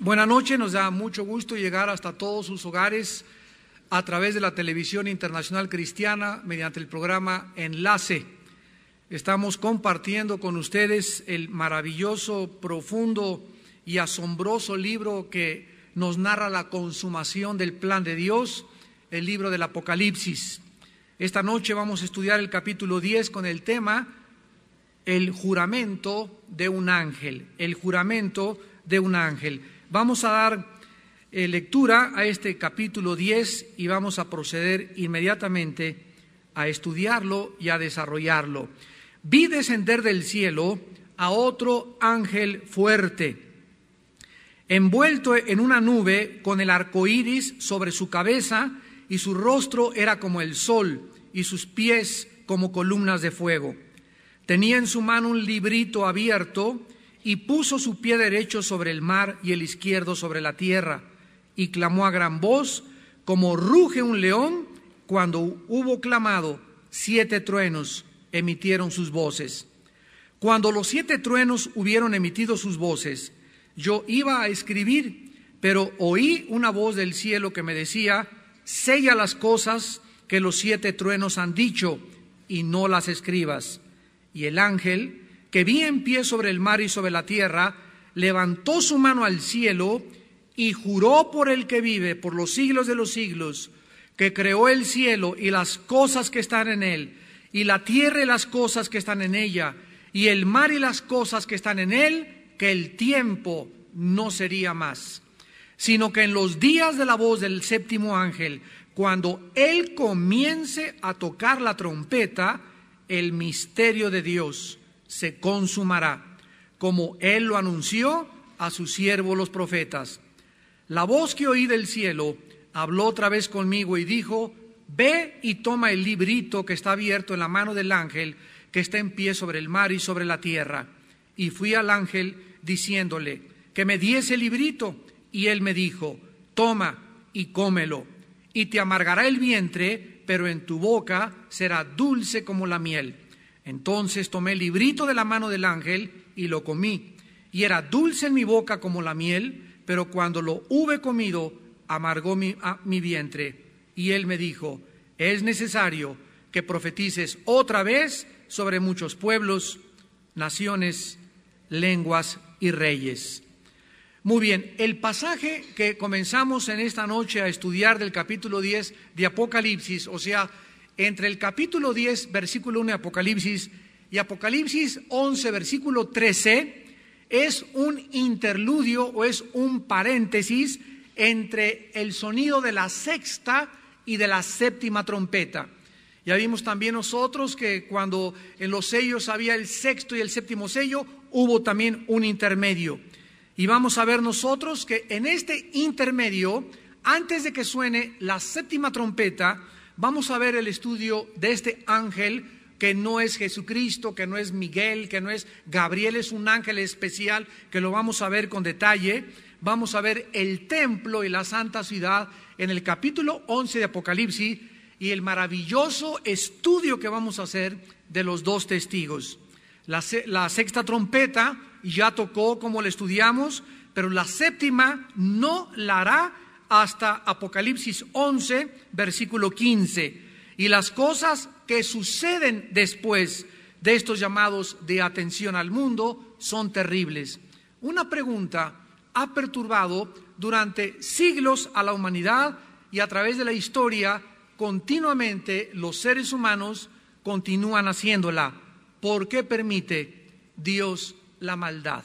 Buenas noches, nos da mucho gusto llegar hasta todos sus hogares a través de la televisión internacional cristiana mediante el programa Enlace. Estamos compartiendo con ustedes el maravilloso, profundo y asombroso libro que nos narra la consumación del plan de Dios, el libro del Apocalipsis. Esta noche vamos a estudiar el capítulo 10 con el tema el juramento de un ángel, el juramento de un ángel. Vamos a dar lectura a este capítulo 10 y vamos a proceder inmediatamente a estudiarlo y a desarrollarlo. Vi descender del cielo a otro ángel fuerte, envuelto en una nube con el arco iris sobre su cabeza, y su rostro era como el sol y sus pies como columnas de fuego. Tenía en su mano un librito abierto y puso su pie derecho sobre el mar y el izquierdo sobre la tierra, y clamó a gran voz, como ruge un león. Cuando hubo clamado, 7 truenos emitieron sus voces. Cuando los 7 truenos hubieron emitido sus voces, yo iba a escribir, pero oí una voz del cielo que me decía: sella las cosas que los 7 truenos han dicho y no las escribas. Y el ángel que vi en pie sobre el mar y sobre la tierra levantó su mano al cielo y juró por el que vive por los siglos de los siglos, que creó el cielo y las cosas que están en él, y la tierra y las cosas que están en ella, y el mar y las cosas que están en él, que el tiempo no sería más, sino que en los días de la voz del 7º ángel, cuando él comience a tocar la trompeta, el misterio de Dios se consumará, como él lo anunció a sus siervos los profetas. La voz que oí del cielo habló otra vez conmigo y dijo: ve y toma el librito que está abierto en la mano del ángel que está en pie sobre el mar y sobre la tierra. Y fui al ángel diciéndole que me diese el librito, y él me dijo: toma y cómelo, y te amargará el vientre, pero en tu boca será dulce como la miel. Entonces tomé el librito de la mano del ángel y lo comí, y era dulce en mi boca como la miel, pero cuando lo hube comido, amargó mi vientre. Y él me dijo: es necesario que profetices otra vez sobre muchos pueblos, naciones, lenguas y reyes. Muy bien, el pasaje que comenzamos en esta noche a estudiar del capítulo 10 de Apocalipsis, o sea, entre el capítulo 10, versículo 1 de Apocalipsis y Apocalipsis 11, versículo 13, es un interludio o es un paréntesis entre el sonido de la 6ª y de la 7ª trompeta. Ya vimos también nosotros que cuando en los sellos había el 6º y el 7º sello, hubo también un intermedio. Y vamos a ver nosotros que en este intermedio, antes de que suene la 7ª trompeta, vamos a ver el estudio de este ángel que no es Jesucristo, que no es Miguel, que no es Gabriel, es un ángel especial que lo vamos a ver con detalle. Vamos a ver el templo y la santa ciudad en el capítulo 11 de Apocalipsis y el maravilloso estudio que vamos a hacer de los 2 testigos. La 6ª trompeta ya tocó como la estudiamos, pero la 7ª no la hará hasta Apocalipsis 11, versículo 15. Y las cosas que suceden después de estos llamados de atención al mundo son terribles. Una pregunta ha perturbado durante siglos a la humanidad, y a través de la historia continuamente los seres humanos continúan haciéndola. ¿Por qué permite Dios la maldad?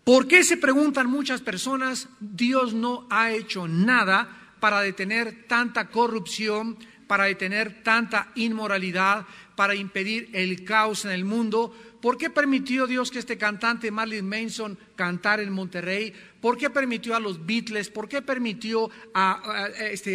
¿Por qué, se preguntan muchas personas, Dios no ha hecho nada para detener tanta corrupción, para detener tanta inmoralidad, para impedir el caos en el mundo? ¿Por qué permitió Dios que este cantante Marilyn Manson cantara en Monterrey? ¿Por qué permitió a los Beatles? ¿Por qué permitió a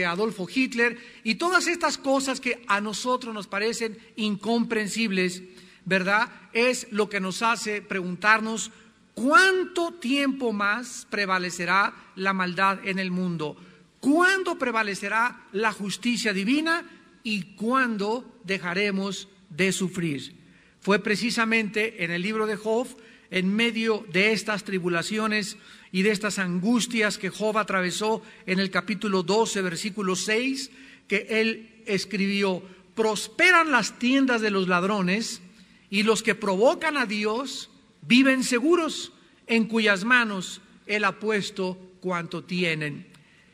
Adolfo Hitler? Y todas estas cosas que a nosotros nos parecen incomprensibles, ¿verdad? Es lo que nos hace preguntarnos: ¿cuánto tiempo más prevalecerá la maldad en el mundo? ¿Cuándo prevalecerá la justicia divina? ¿Y cuándo dejaremos de sufrir? Fue precisamente en el libro de Job, en medio de estas tribulaciones y de estas angustias que Job atravesó en el capítulo 12, versículo 6, que él escribió: prosperan las tiendas de los ladrones, y los que provocan a Dios viven seguros, en cuyas manos Él ha puesto cuanto tienen.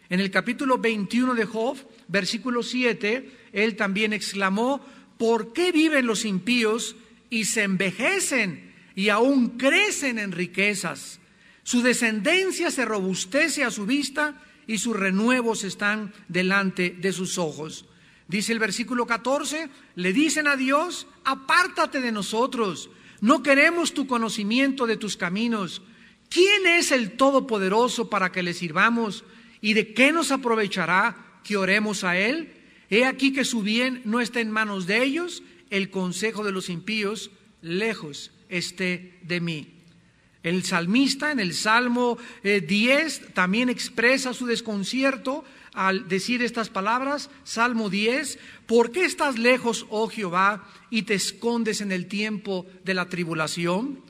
En el capítulo 21 de Job, versículo 7, él también exclamó: ¿por qué viven los impíos y se envejecen y aún crecen en riquezas? Su descendencia se robustece a su vista y sus renuevos están delante de sus ojos. Dice el versículo 14, le dicen a Dios: apártate de nosotros, no queremos tu conocimiento de tus caminos. ¿Quién es el Todopoderoso para que le sirvamos? ¿Y de qué nos aprovechará que oremos a Él? He aquí que su bien no está en manos de ellos, el consejo de los impíos lejos esté de mí. El salmista en el Salmo 10 también expresa su desconcierto al decir estas palabras. Salmo 10, ¿por qué estás lejos, oh Jehová, y te escondes en el tiempo de la tribulación?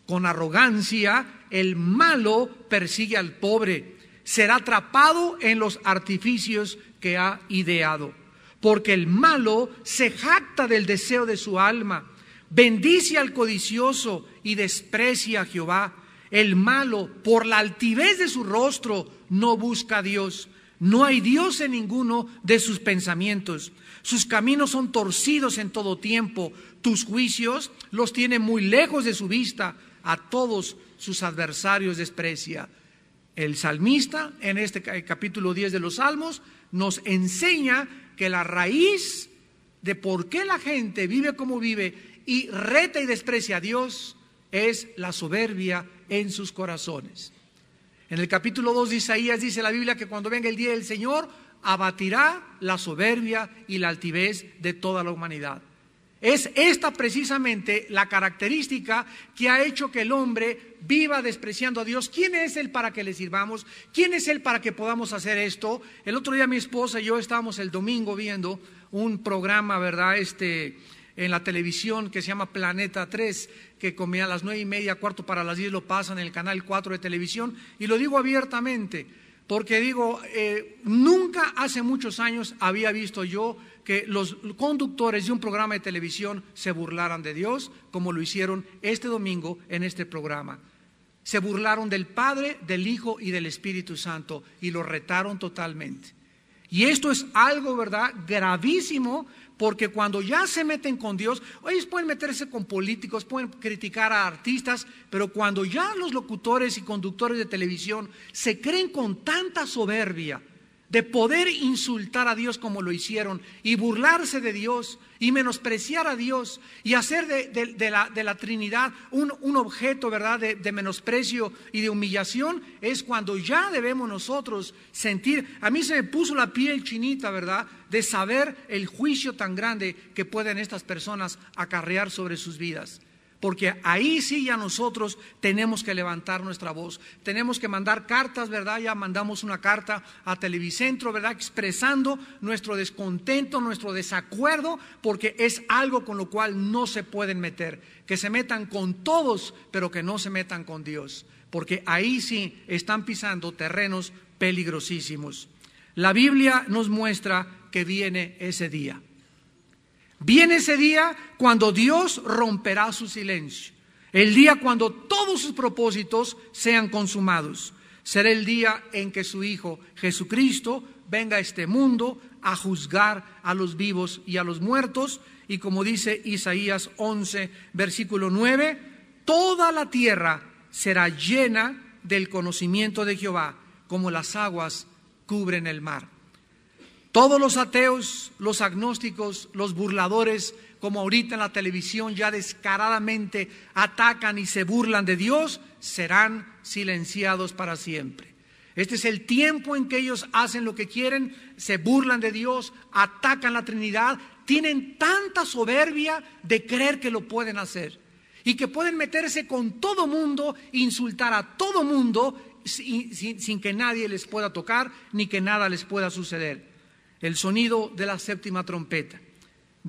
Con arrogancia el malo persigue al pobre, será atrapado en los artificios que ha ideado. Porque el malo se jacta del deseo de su alma, bendice al codicioso y desprecia a Jehová. El malo, por la altivez de su rostro, no busca a Dios. No hay Dios en ninguno de sus pensamientos. Sus caminos son torcidos en todo tiempo. Tus juicios los tiene muy lejos de su vista. A todos sus adversarios desprecia. El salmista, en este capítulo 10 de los Salmos, nos enseña que la raíz de por qué la gente vive como vive y reta y desprecia a Dios es la soberbia en sus corazones. En el capítulo 2 de Isaías dice la Biblia que cuando venga el día del Señor abatirá la soberbia y la altivez de toda la humanidad. Es esta precisamente la característica que ha hecho que el hombre viva despreciando a Dios. ¿Quién es Él para que le sirvamos? ¿Quién es Él para que podamos hacer esto? El otro día mi esposa y yo estábamos el domingo viendo un programa, ¿verdad? En la televisión que se llama Planeta 3, que comía a las 9:30, cuarto para las 10 lo pasan en el canal 4 de televisión, y lo digo abiertamente, porque digo, nunca hace muchos años había visto yo que los conductores de un programa de televisión se burlaran de Dios, como lo hicieron este domingo en este programa. Se burlaron del Padre, del Hijo y del Espíritu Santo, y lo retaron totalmente. Y esto es algo, ¿verdad?, gravísimo, porque cuando ya se meten con Dios, ellos pueden meterse con políticos, pueden criticar a artistas, pero cuando ya los locutores y conductores de televisión se creen con tanta soberbia de poder insultar a Dios como lo hicieron y burlarse de Dios y menospreciar a Dios y hacer de la Trinidad un objeto, ¿verdad?, de menosprecio y de humillación, es cuando ya debemos nosotros sentir. A mí se me puso la piel chinita, ¿verdad?, de saber el juicio tan grande que pueden estas personas acarrear sobre sus vidas. Porque ahí sí ya nosotros tenemos que levantar nuestra voz, tenemos que mandar cartas, ¿verdad? Ya mandamos una carta a Televicentro, ¿verdad?, expresando nuestro descontento, nuestro desacuerdo, porque es algo con lo cual no se pueden meter, que se metan con todos, pero que no se metan con Dios, porque ahí sí están pisando terrenos peligrosísimos. La Biblia nos muestra que viene ese día. Viene ese día cuando Dios romperá su silencio, el día cuando todos sus propósitos sean consumados. Será el día en que su Hijo Jesucristo venga a este mundo a juzgar a los vivos y a los muertos. Y como dice Isaías 11, versículo 9, toda la tierra será llena del conocimiento de Jehová, como las aguas cubren el mar. Todos los ateos, los agnósticos, los burladores, como ahorita en la televisión ya descaradamente atacan y se burlan de Dios, serán silenciados para siempre. Este es el tiempo en que ellos hacen lo que quieren, se burlan de Dios, atacan la Trinidad, tienen tanta soberbia de creer que lo pueden hacer y que pueden meterse con todo mundo, insultar a todo mundo sin que nadie les pueda tocar ni que nada les pueda suceder. El sonido de la séptima trompeta.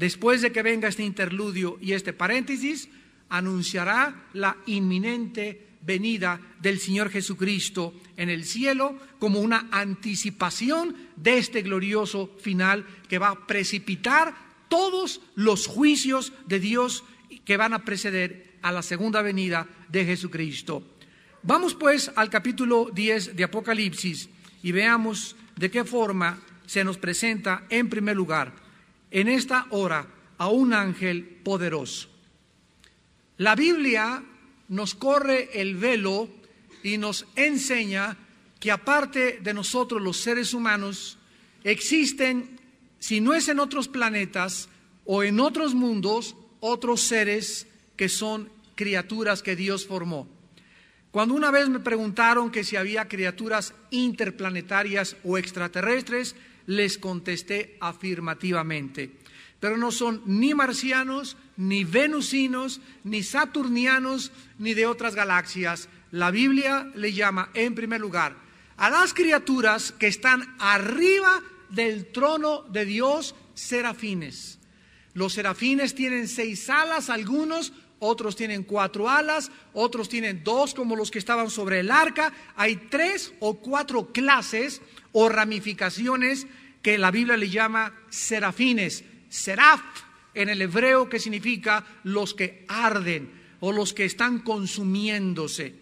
después de que venga este interludio y este paréntesis, anunciará la inminente venida del Señor Jesucristo en el cielo como una anticipación de este glorioso final que va a precipitar todos los juicios de Dios que van a preceder a la segunda venida de Jesucristo. Vamos pues al capítulo 10 de Apocalipsis y veamos de qué forma se nos presenta en primer lugar en esta hora a un ángel poderoso. La Biblia nos corre el velo y nos enseña que aparte de nosotros los seres humanos, existen, si no es en otros planetas o en otros mundos, otros seres que son criaturas que Dios formó. Cuando una vez me preguntaron que si había criaturas interplanetarias o extraterrestres, les contesté afirmativamente. Pero no son ni marcianos, ni venusinos, ni saturnianos, ni de otras galaxias. La Biblia le llama, en primer lugar, a las criaturas que están arriba del trono de Dios, serafines. Los serafines tienen 6 alas, algunos, otros tienen 4 alas, otros tienen 2 como los que estaban sobre el arca. Hay 3 o 4 clases o ramificaciones que la Biblia le llama serafines. Seraf en el hebreo, que significa los que arden o los que están consumiéndose.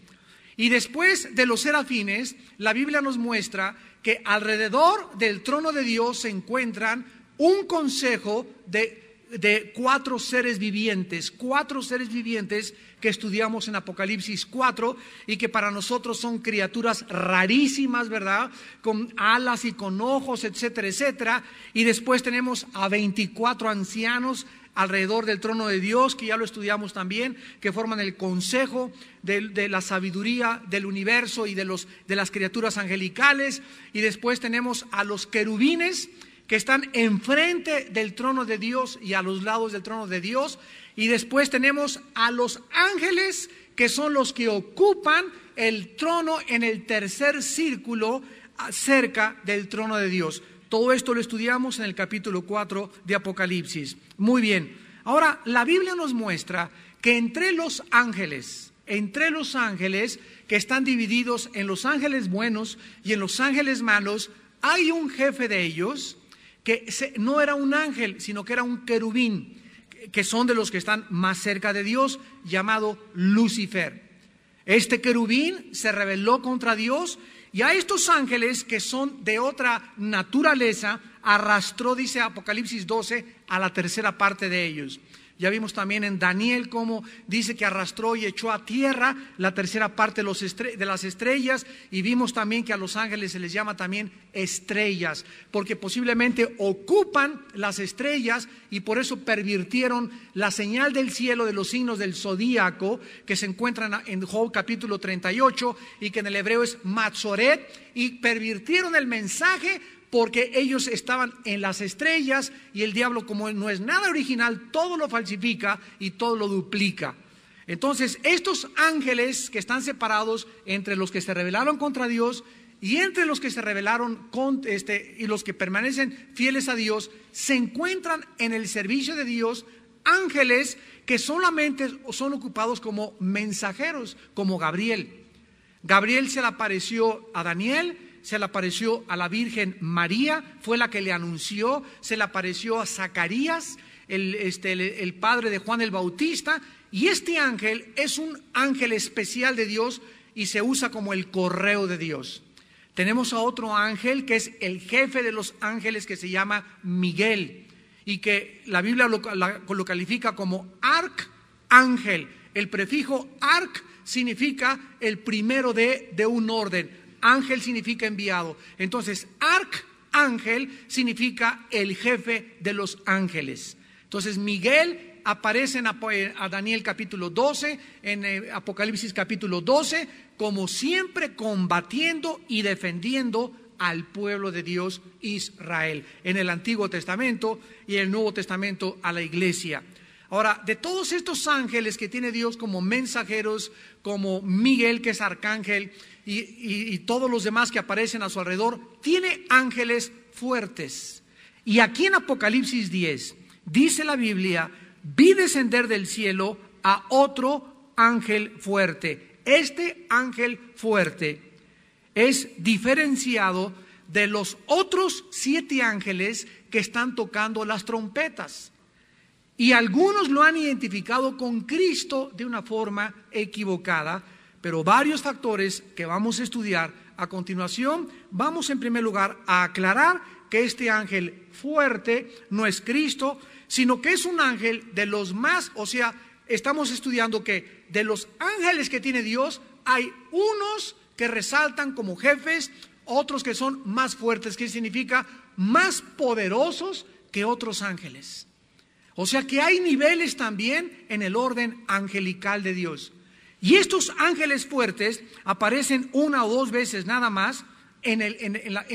Y después de los serafines, la Biblia nos muestra que alrededor del trono de Dios se encuentran un consejo de 4 seres vivientes, 4 seres vivientes que estudiamos en Apocalipsis 4 y que para nosotros son criaturas rarísimas, ¿verdad? Con alas y con ojos, etcétera, etcétera. Y después tenemos a 24 ancianos alrededor del trono de Dios, que ya lo estudiamos también, que forman el consejo de la sabiduría del universo y de las criaturas angelicales. Y después tenemos a los querubines, que están enfrente del trono de Dios y a los lados del trono de Dios. Y después tenemos a los ángeles, que son los que ocupan el trono en el tercer círculo cerca del trono de Dios. Todo esto lo estudiamos en el capítulo 4 de Apocalipsis. Muy bien. Ahora, la Biblia nos muestra que entre los ángeles que están divididos en los ángeles buenos y en los ángeles malos, hay un jefe de ellos que no era un ángel, sino que era un querubín, que son de los que están más cerca de Dios, llamado Lucifer. Este querubín se rebeló contra Dios y a estos ángeles, que son de otra naturaleza, arrastró, dice Apocalipsis 12, a la tercera parte de ellos. Ya vimos también en Daniel cómo dice que arrastró y echó a tierra la tercera parte de las estrellas, y vimos también que a los ángeles se les llama también estrellas, porque posiblemente ocupan las estrellas y por eso pervirtieron la señal del cielo de los signos del zodíaco que se encuentran en Job capítulo 38 y que en el hebreo es Matzoret, y pervirtieron el mensaje porque ellos estaban en las estrellas y el diablo, como no es nada original, todo lo falsifica y todo lo duplica. Entonces, estos ángeles que están separados entre los que se rebelaron contra Dios y entre los que se rebelaron y los que permanecen fieles a Dios, se encuentran en el servicio de Dios ángeles que solamente son ocupados como mensajeros, como Gabriel. Gabriel se le apareció a Daniel, se le apareció a la Virgen María, fue la que le anunció, se le apareció a Zacarías, el padre de Juan el Bautista, y este ángel es un ángel especial de Dios y se usa como el correo de Dios. Tenemos a otro ángel que es el jefe de los ángeles, que se llama Miguel, y que la Biblia lo califica como arcángel. El prefijo arc significa el primero de un orden. Ángel significa enviado. Entonces, arcángel significa el jefe de los ángeles. Entonces, Miguel aparece a Daniel capítulo 12, en Apocalipsis capítulo 12, como siempre combatiendo y defendiendo al pueblo de Dios, Israel, en el Antiguo Testamento y en el Nuevo Testamento a la iglesia. Ahora, de todos estos ángeles que tiene Dios como mensajeros, como Miguel, que es arcángel, y todos los demás que aparecen a su alrededor, tiene ángeles fuertes. Y aquí en Apocalipsis 10 dice la Biblia, vi descender del cielo a otro ángel fuerte. Este ángel fuerte es diferenciado de los otros 7 ángeles que están tocando las trompetas. Y algunos lo han identificado con Cristo de una forma equivocada, pero varios factores que vamos a estudiar a continuación, vamos en primer lugar a aclarar que este ángel fuerte no es Cristo, sino que es un ángel de los más, o sea, estamos estudiando que de los ángeles que tiene Dios, hay unos que resaltan como jefes, otros que son más fuertes, que significa más poderosos que otros ángeles. O sea que hay niveles también en el orden angelical de Dios. Y estos ángeles fuertes aparecen 1 o 2 veces nada más en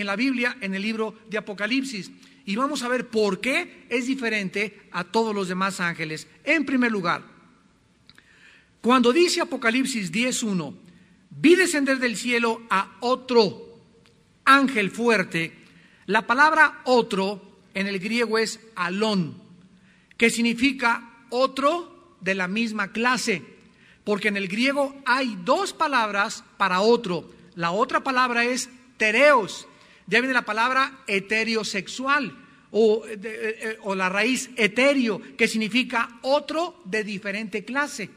la Biblia, en el libro de Apocalipsis. Y vamos a ver por qué es diferente a todos los demás ángeles. En primer lugar, cuando dice Apocalipsis 10:1, vi descender del cielo a otro ángel fuerte, la palabra otro en el griego es alón, que significa otro de la misma clase, porque en el griego hay 2 palabras para otro. La otra palabra es tereos, ya viene la palabra heterosexual o la raíz etéreo, que significa otro de diferente clase.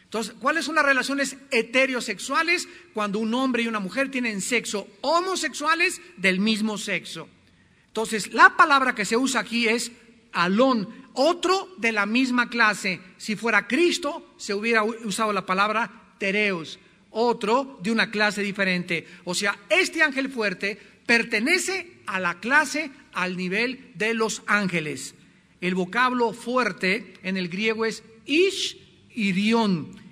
Entonces, ¿cuáles son las relaciones heterosexuales? Cuando un hombre y una mujer tienen sexo, homosexuales del mismo sexo. Entonces, la palabra que se usa aquí es alón, otro de la misma clase. Si fuera Cristo, se hubiera usado la palabra tereos, otro de una clase diferente. O sea, este ángel fuerte pertenece a la clase, al nivel de los ángeles. El vocablo fuerte en el griego es ish-irion,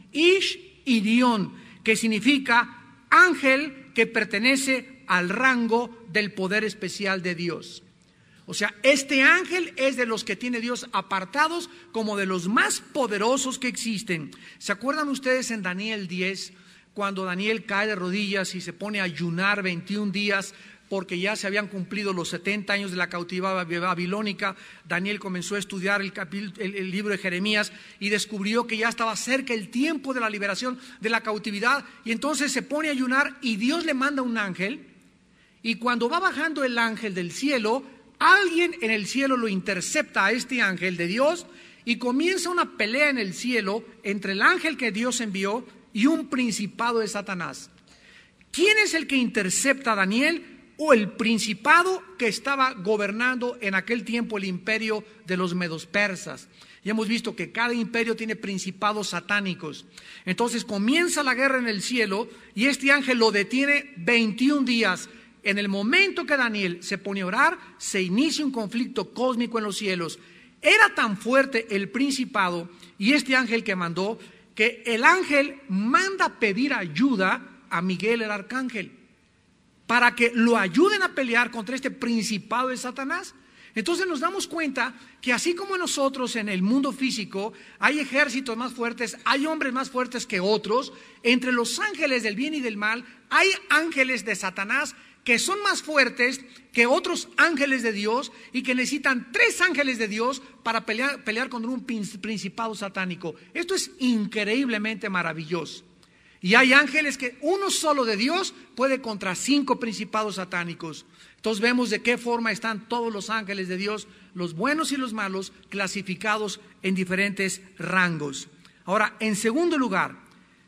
que significa ángel que pertenece al rango del poder especial de Dios. O sea, este ángel es de los que tiene Dios apartados como de los más poderosos que existen. ¿Se acuerdan ustedes en Daniel 10, cuando Daniel cae de rodillas y se pone a ayunar 21 días porque ya se habían cumplido los 70 años de la cautividad babilónica? Daniel comenzó a estudiar el libro de Jeremías y descubrió que ya estaba cerca el tiempo de la liberación de la cautividad, y entonces se pone a ayunar y Dios le manda un ángel, y cuando va bajando el ángel del cielo, alguien en el cielo lo intercepta a este ángel de Dios y comienza una pelea en el cielo entre el ángel que Dios envió y un principado de Satanás. ¿Quién es el que intercepta a Daniel? O el principado que estaba gobernando en aquel tiempo el imperio de los medos persas. Y hemos visto que cada imperio tiene principados satánicos. Entonces comienza la guerra en el cielo y este ángel lo detiene 21 días. En el momento que Daniel se pone a orar, se inicia un conflicto cósmico en los cielos. Era tan fuerte el principado y este ángel que mandó, que el ángel manda pedir ayuda a Miguel el arcángel para que lo ayuden a pelear contra este principado de Satanás. Entonces nos damos cuenta que así como nosotros en el mundo físico hay ejércitos más fuertes, hay hombres más fuertes que otros, entre los ángeles del bien y del mal hay ángeles de Satanás que son más fuertes que otros ángeles de Dios y que necesitan 3 ángeles de Dios para pelear contra un principado satánico. Esto es increíblemente maravilloso. Y hay ángeles que uno solo de Dios puede contra 5 principados satánicos. Entonces vemos de qué forma están todos los ángeles de Dios, los buenos y los malos, clasificados en diferentes rangos. Ahora, en segundo lugar,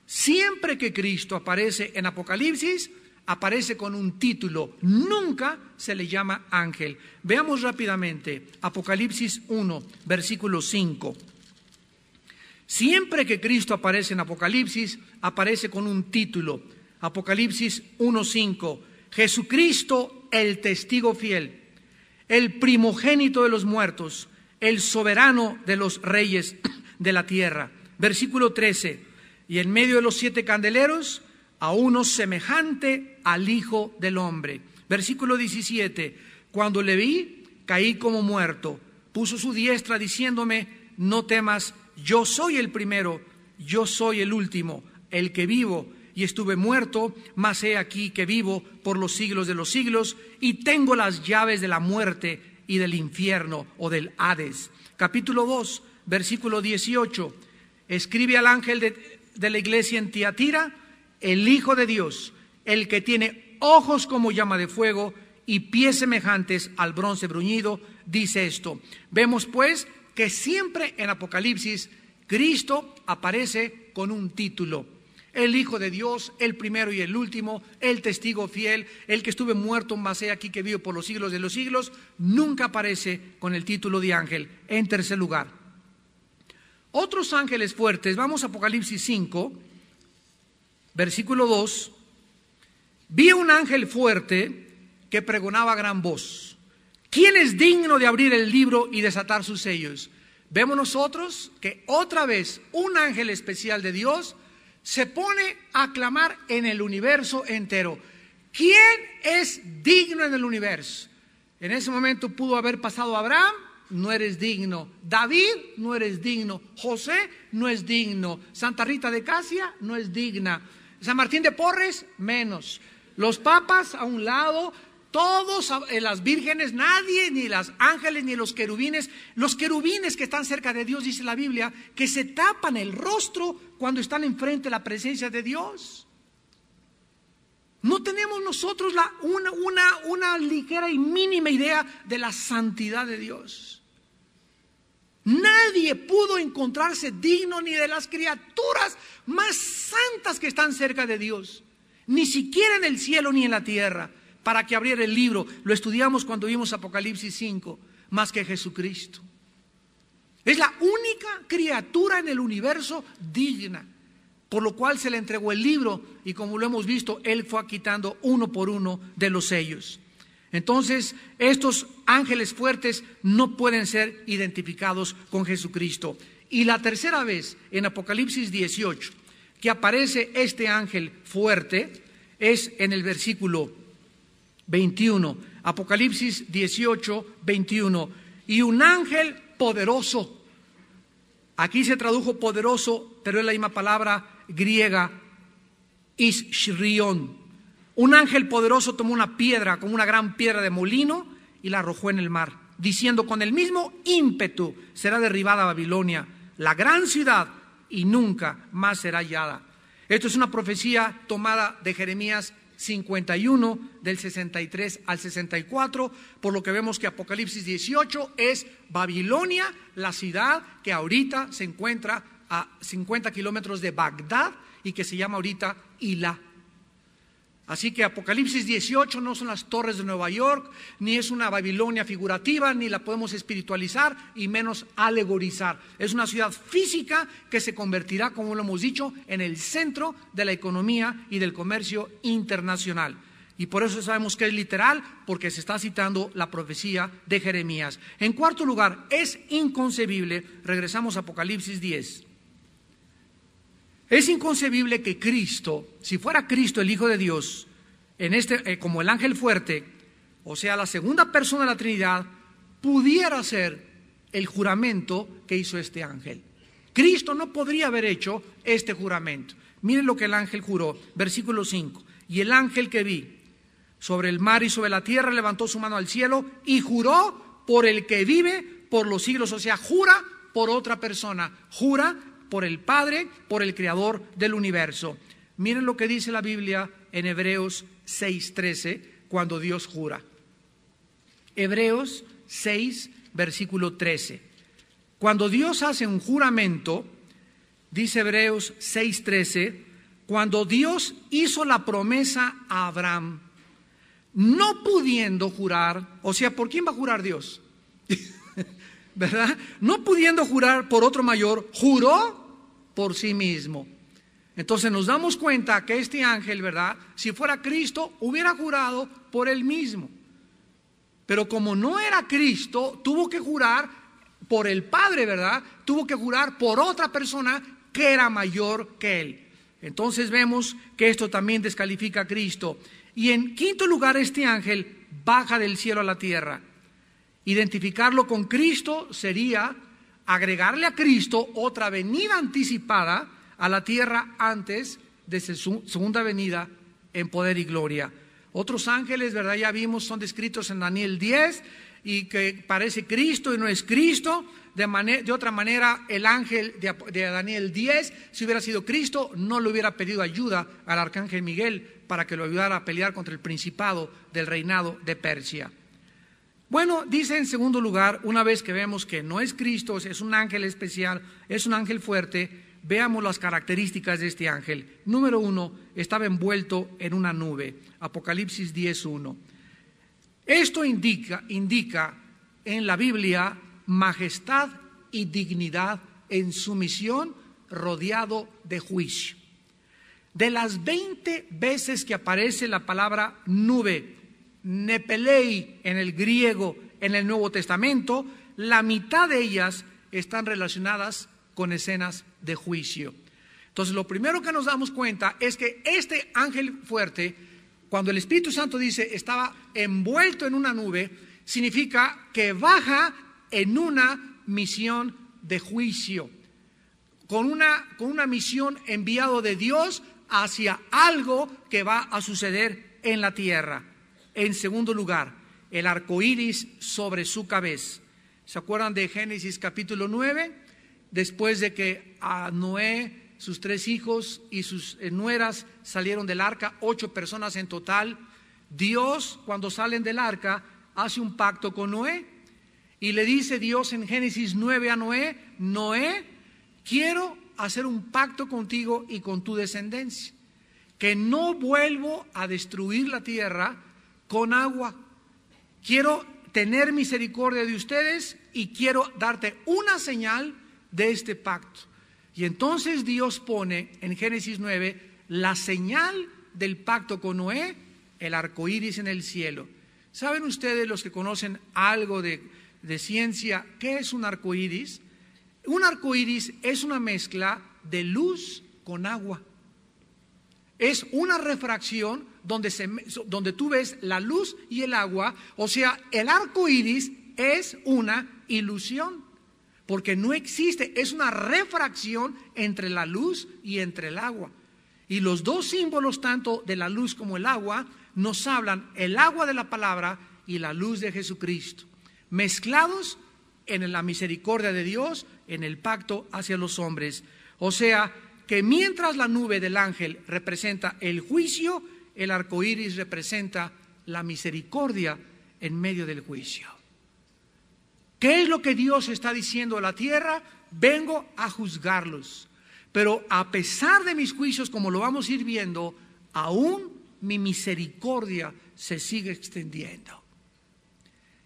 siempre que Cristo aparece en Apocalipsis, aparece con un título, nunca se le llama ángel. Veamos rápidamente Apocalipsis 1, versículo 5. Siempre que Cristo aparece en Apocalipsis, aparece con un título. Apocalipsis 1:5, Jesucristo el testigo fiel, el primogénito de los muertos, el soberano de los reyes de la tierra. Versículo 13, y en medio de los 7 candeleros, a uno semejante al Hijo del Hombre. Versículo 17, cuando le vi, caí como muerto, puso su diestra diciéndome, no temas, yo soy el primero, yo soy el último, el que vivo, y estuve muerto, mas he aquí que vivo por los siglos de los siglos, y tengo las llaves de la muerte y del infierno o del Hades. Capítulo 2, versículo 18. Escribe al ángel de la iglesia en Tiatira: el Hijo de Dios, el que tiene ojos como llama de fuego y pies semejantes al bronce bruñido, dice esto. Vemos pues que siempre en Apocalipsis Cristo aparece con un título: el Hijo de Dios, el primero y el último, el testigo fiel, el que estuvo muerto mas he aquí que vive por los siglos de los siglos. Nunca aparece con el título de ángel. En tercer lugar, otros ángeles fuertes. Vamos a Apocalipsis 5, versículo 2. Vi un ángel fuerte que pregonaba a gran voz: ¿quién es digno de abrir el libro y desatar sus sellos? Vemos nosotros que otra vez un ángel especial de Dios se pone a clamar en el universo entero: ¿quién es digno en el universo? En ese momento pudo haber pasado Abraham: no eres digno. David: no eres digno. José: no es digno. Santa Rita de Casia: no es digna. San Martín de Porres: menos. Los papas a un lado, todos las vírgenes, nadie, ni los ángeles ni los querubines que están cerca de Dios, dice la Biblia, que se tapan el rostro cuando están enfrente de la presencia de Dios. No tenemos nosotros una ligera y mínima idea de la santidad de Dios. Nadie pudo encontrarse digno ni de las criaturas más santas que están cerca de Dios, ni siquiera en el cielo ni en la tierra, para que abriera el libro. Lo estudiamos cuando vimos Apocalipsis 5, más que Jesucristo. Es la única criatura en el universo digna, por lo cual se le entregó el libro, y como lo hemos visto, Él fue quitando uno por uno de los sellos. Entonces, estos ángeles fuertes no pueden ser identificados con Jesucristo. Y la tercera vez, en Apocalipsis 18, que aparece este ángel fuerte, es en el versículo 21. Apocalipsis 18, 21. Y un ángel poderoso. Aquí se tradujo poderoso, pero es la misma palabra griega, ishrion. Un ángel poderoso tomó una piedra, como una gran piedra de molino, y la arrojó en el mar, diciendo: con el mismo ímpetu será derribada Babilonia, la gran ciudad, y nunca más será hallada. Esto es una profecía tomada de Jeremías 51, del 63 al 64, por lo que vemos que Apocalipsis 18 es Babilonia, la ciudad que ahorita se encuentra a 50 kilómetros de Bagdad y que se llama ahorita Ilá. Así que Apocalipsis 18 no son las torres de Nueva York, ni es una Babilonia figurativa, ni la podemos espiritualizar y menos alegorizar. Es una ciudad física que se convertirá, como lo hemos dicho, en el centro de la economía y del comercio internacional. Y por eso sabemos que es literal, porque se está citando la profecía de Jeremías. En cuarto lugar, es inconcebible, regresamos a Apocalipsis 10. Es inconcebible que Cristo, si fuera Cristo el Hijo de Dios, como el ángel fuerte, o sea, la segunda persona de la Trinidad, pudiera hacer el juramento que hizo este ángel. Cristo no podría haber hecho este juramento. Miren lo que el ángel juró, versículo 5. Y el ángel que vi sobre el mar y sobre la tierra levantó su mano al cielo y juró por el que vive por los siglos. O sea, jura por otra persona, jura por el Padre, por el Creador del universo. Miren lo que dice la Biblia en Hebreos 6:13, cuando Dios jura. Hebreos 6, versículo 13. Cuando Dios hace un juramento, dice Hebreos 6:13, cuando Dios hizo la promesa a Abraham, no pudiendo jurar, o sea, ¿por quién va a jurar Dios? ¿Verdad? No pudiendo jurar por otro mayor, juró por sí mismo. Entonces nos damos cuenta que este ángel, ¿verdad?, si fuera Cristo, hubiera jurado por él mismo. Pero como no era Cristo, tuvo que jurar por el Padre, ¿verdad? Tuvo que jurar por otra persona que era mayor que él. Entonces vemos que esto también descalifica a Cristo. Y en quinto lugar, este ángel baja del cielo a la tierra. Identificarlo con Cristo sería agregarle a Cristo otra venida anticipada a la tierra antes de su segunda venida en poder y gloria. Otros ángeles, ¿verdad?, ya vimos, son descritos en Daniel 10 y que parece Cristo y no es Cristo. De otra manera, el ángel de Daniel 10, si hubiera sido Cristo, no le hubiera pedido ayuda al arcángel Miguel para que lo ayudara a pelear contra el principado del reinado de Persia. Bueno, dice en segundo lugar, una vez que vemos que no es Cristo, es un ángel especial, es un ángel fuerte, veamos las características de este ángel. Número 1, estaba envuelto en una nube. Apocalipsis 10:1. Esto indica en la Biblia majestad y dignidad en su misión, rodeado de juicio. De las 20 veces que aparece la palabra nube, nepelei en el griego en el Nuevo Testamento, la mitad de ellas están relacionadas con escenas de juicio. Entonces, lo primero que nos damos cuenta es que este ángel fuerte, cuando el Espíritu Santo dice estaba envuelto en una nube, significa que baja en una misión de juicio, con una misión enviado de Dios hacia algo que va a suceder en la tierra. En segundo lugar, el arco iris sobre su cabeza. ¿Se acuerdan de Génesis capítulo 9? Después de que a Noé, sus 3 hijos y sus nueras salieron del arca, 8 personas en total, Dios, cuando salen del arca, hace un pacto con Noé. Y le dice Dios en Génesis 9 a Noé: Noé, quiero hacer un pacto contigo y con tu descendencia, que no vuelvo a destruir la tierra con agua. Quiero tener misericordia de ustedes y quiero darte una señal de este pacto. Y entonces Dios pone en Génesis 9 la señal del pacto con Noé, el arco iris en el cielo. ¿Saben ustedes, los que conocen algo de ciencia, qué es un arco iris? Un arco iris es una mezcla de luz con agua. Es una refracción donde tú ves la luz y el agua. O sea, el arco iris es una ilusión, porque no existe, es una refracción entre la luz y entre el agua. Y los dos símbolos, tanto de la luz como el agua, nos hablan el agua de la palabra y la luz de Jesucristo, mezclados en la misericordia de Dios, en el pacto hacia los hombres. O sea, que mientras la nube del ángel representa el juicio, el arco iris representa la misericordia en medio del juicio. ¿Qué es lo que Dios está diciendo a la tierra? Vengo a juzgarlos, pero a pesar de mis juicios, como lo vamos a ir viendo, aún mi misericordia se sigue extendiendo.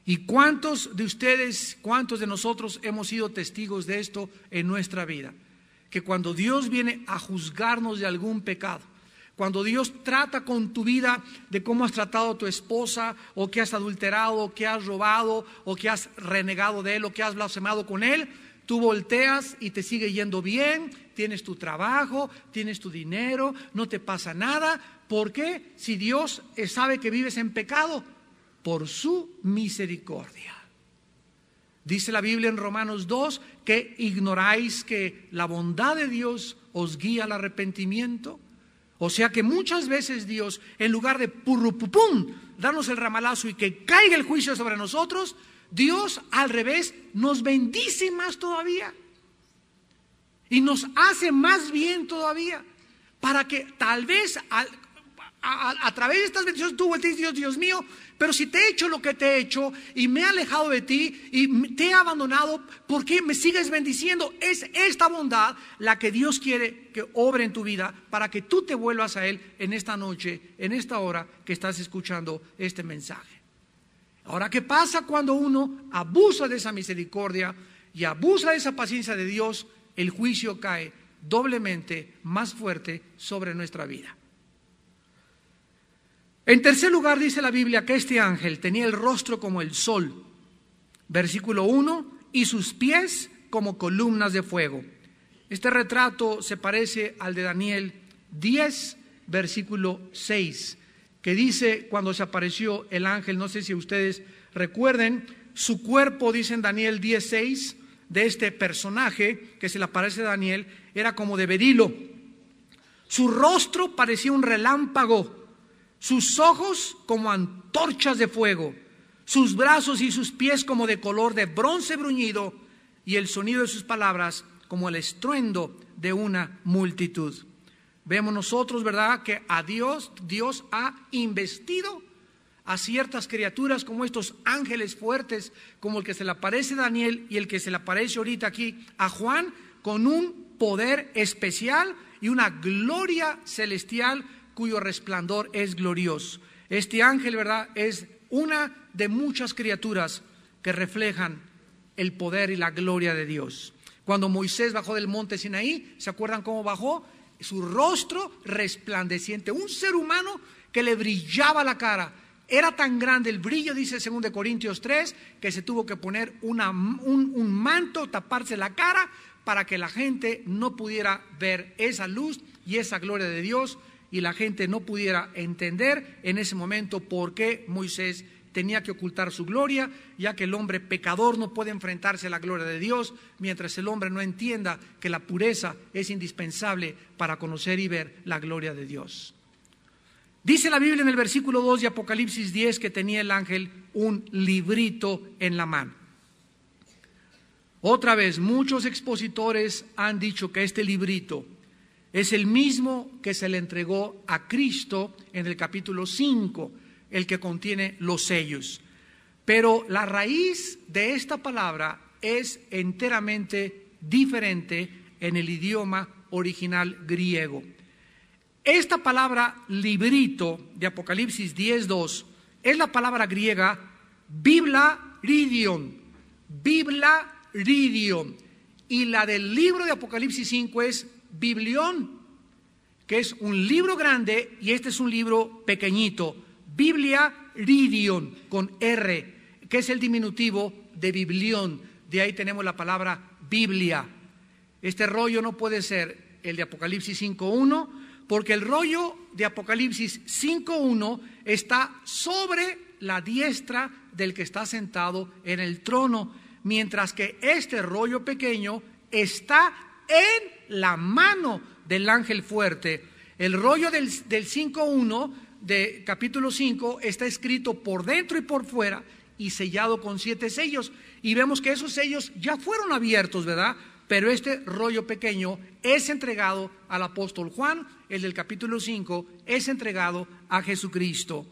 ¿Y cuántos de ustedes, cuántos de nosotros hemos sido testigos de esto en nuestra vida? Que cuando Dios viene a juzgarnos de algún pecado, cuando Dios trata con tu vida de cómo has tratado a tu esposa, o que has adulterado, o que has robado, o que has renegado de él, o que has blasfemado con él, tú volteas y te sigue yendo bien, tienes tu trabajo, tienes tu dinero, no te pasa nada. ¿Por qué? Si Dios sabe que vives en pecado, por su misericordia. Dice la Biblia en Romanos 2 que ignoráis que la bondad de Dios os guía al arrepentimiento. O sea que muchas veces Dios, en lugar de purrupupum, darnos el ramalazo y que caiga el juicio sobre nosotros, Dios al revés nos bendice más todavía y nos hace más bien todavía, para que tal vez a través de estas bendiciones tú voltees: Dios mío, pero si te he hecho lo que te he hecho y me he alejado de ti y te he abandonado, ¿por qué me sigues bendiciendo? Es esta bondad la que Dios quiere que obre en tu vida, para que tú te vuelvas a Él en esta noche, en esta hora que estás escuchando este mensaje. Ahora, ¿qué pasa cuando uno abusa de esa misericordia y abusa de esa paciencia de Dios? El juicio cae doblemente más fuerte sobre nuestra vida. En tercer lugar, dice la Biblia que este ángel tenía el rostro como el sol, versículo 1, y sus pies como columnas de fuego. Este retrato se parece al de Daniel 10, versículo 6, que dice cuando se apareció el ángel, no sé si ustedes recuerden, su cuerpo, dice en Daniel 10:6, de este personaje que se le aparece a Daniel, era como de berilo. Su rostro parecía un relámpago, sus ojos como antorchas de fuego, sus brazos y sus pies como de color de bronce bruñido, y el sonido de sus palabras como el estruendo de una multitud. Vemos nosotros, ¿verdad?, que a Dios ha investido a ciertas criaturas como estos ángeles fuertes, como el que se le aparece a Daniel y el que se le aparece ahorita aquí a Juan, con un poder especial y una gloria celestial cuyo resplandor es glorioso. Este ángel, ¿verdad?, es una de muchas criaturas que reflejan el poder y la gloria de Dios. Cuando Moisés bajó del monte Sinaí, ¿se acuerdan cómo bajó? Su rostro resplandeciente, un ser humano que le brillaba la cara. Era tan grande el brillo, dice 2 Corintios 3, que se tuvo que poner un manto, taparse la cara para que la gente no pudiera ver esa luz y esa gloria de Dios, y la gente no pudiera entender en ese momento por qué Moisés tenía que ocultar su gloria, ya que el hombre pecador no puede enfrentarse a la gloria de Dios mientras el hombre no entienda que la pureza es indispensable para conocer y ver la gloria de Dios. Dice la Biblia en el versículo 2 de Apocalipsis 10 que tenía el ángel un librito en la mano. Otra vez, muchos expositores han dicho que este librito es el mismo que se le entregó a Cristo en el capítulo 5, el que contiene los sellos. Pero la raíz de esta palabra es enteramente diferente en el idioma original griego. Esta palabra librito de Apocalipsis 10:2 es la palabra griega biblaridion, y la del libro de Apocalipsis 5 es biblión, que es un libro grande y este es un libro pequeñito, bibliaridion con R, que es el diminutivo de biblión, de ahí tenemos la palabra Biblia. Este rollo no puede ser el de Apocalipsis 5:1, porque el rollo de Apocalipsis 5:1 está sobre la diestra del que está sentado en el trono, mientras que este rollo pequeño está en la mano del ángel fuerte. El rollo del 5:1 de capítulo 5 está escrito por dentro y por fuera y sellado con 7 sellos, y vemos que esos sellos ya fueron abiertos, ¿verdad? Pero este rollo pequeño es entregado al apóstol Juan, el del capítulo 5 es entregado a Jesucristo.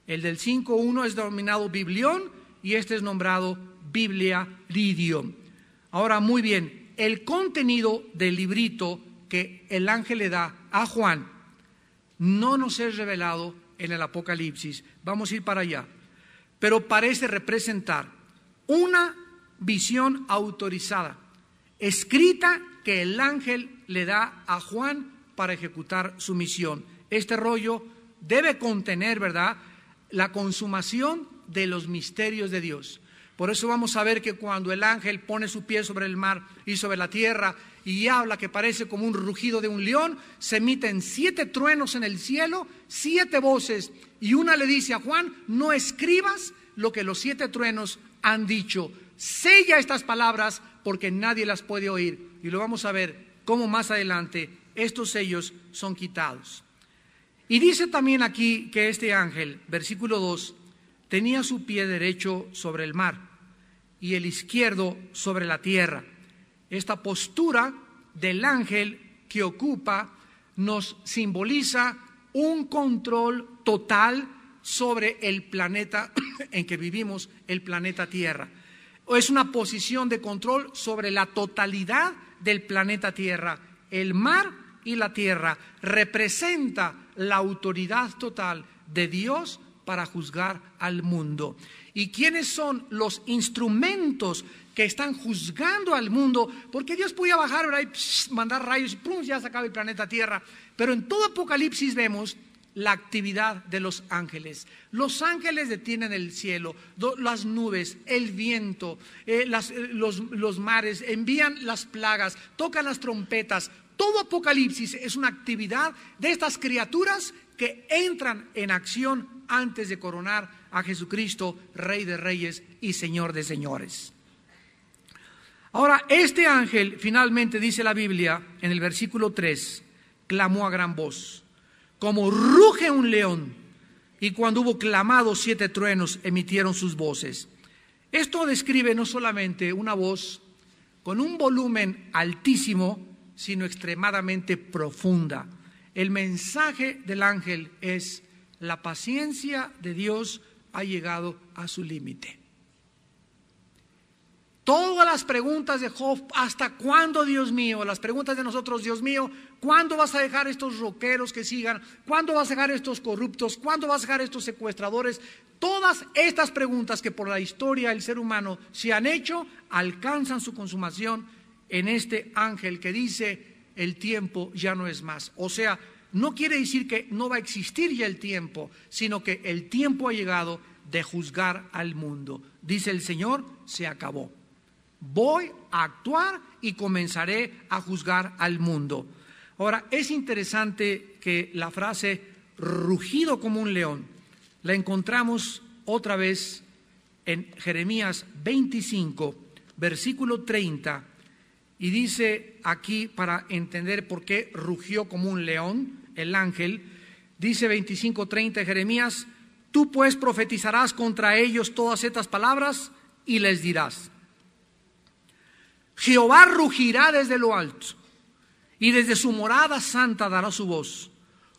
El del 5:1 es denominado Biblión y este es nombrado Bibliaridion. Ahora, muy bien, el contenido del librito que el ángel le da a Juan no nos es revelado en el Apocalipsis. Vamos a ir para allá. Pero parece representar una visión autorizada, escrita, que el ángel le da a Juan para ejecutar su misión. Este rollo debe contener, ¿verdad?, la consumación de los misterios de Dios. Por eso vamos a ver que cuando el ángel pone su pie sobre el mar y sobre la tierra y habla, que parece como un rugido de un león, se emiten 7 truenos en el cielo, 7 voces, y una le dice a Juan: no escribas lo que los 7 truenos han dicho, sella estas palabras porque nadie las puede oír. Y lo vamos a ver cómo más adelante estos sellos son quitados. Y dice también aquí que este ángel, versículo 2, tenía su pie derecho sobre el mar y el izquierdo sobre la tierra. Esta postura del ángel que ocupa nos simboliza un control total sobre el planeta en que vivimos, el planeta Tierra. Es una posición de control sobre la totalidad del planeta Tierra. El mar y la tierra representa la autoridad total de Dios para juzgar al mundo. ¿Y quiénes son los instrumentos que están juzgando al mundo? Porque Dios podía bajar, ¿verdad?, y mandar rayos y ¡pum!, ya se acaba el planeta Tierra. Pero en todo Apocalipsis vemos la actividad de los ángeles. Los ángeles detienen el cielo, las nubes, el viento, los mares, envían las plagas, tocan las trompetas. Todo Apocalipsis es una actividad de estas criaturas que entran en acción antes de coronar a Jesucristo, Rey de Reyes y Señor de Señores. Ahora, este ángel, finalmente, dice la Biblia en el versículo 3, clamó a gran voz: como ruge un león, y cuando hubo clamado 7 truenos emitieron sus voces. Esto describe no solamente una voz con un volumen altísimo, sino extremadamente profunda. El mensaje del ángel es: la paciencia de Dios ha llegado a su límite. Todas las preguntas de Job, ¿hasta cuándo, Dios mío? Las preguntas de nosotros, Dios mío, ¿cuándo vas a dejar estos roqueros que sigan? ¿Cuándo vas a dejar estos corruptos? ¿Cuándo vas a dejar estos secuestradores? Todas estas preguntas que por la historia del ser humano se han hecho, alcanzan su consumación en este ángel que dice: el tiempo ya no es más. O sea, no quiere decir que no va a existir ya el tiempo, sino que el tiempo ha llegado de juzgar al mundo. Dice el Señor: se acabó. Voy a actuar y comenzaré a juzgar al mundo. Ahora, es interesante que la frase rugido como un león la encontramos otra vez en Jeremías 25, versículo 30, y dice aquí, para entender por qué rugió como un león el ángel, dice 25:30 de Jeremías: tú pues profetizarás contra ellos todas estas palabras y les dirás: Jehová rugirá desde lo alto, y desde su morada santa dará su voz.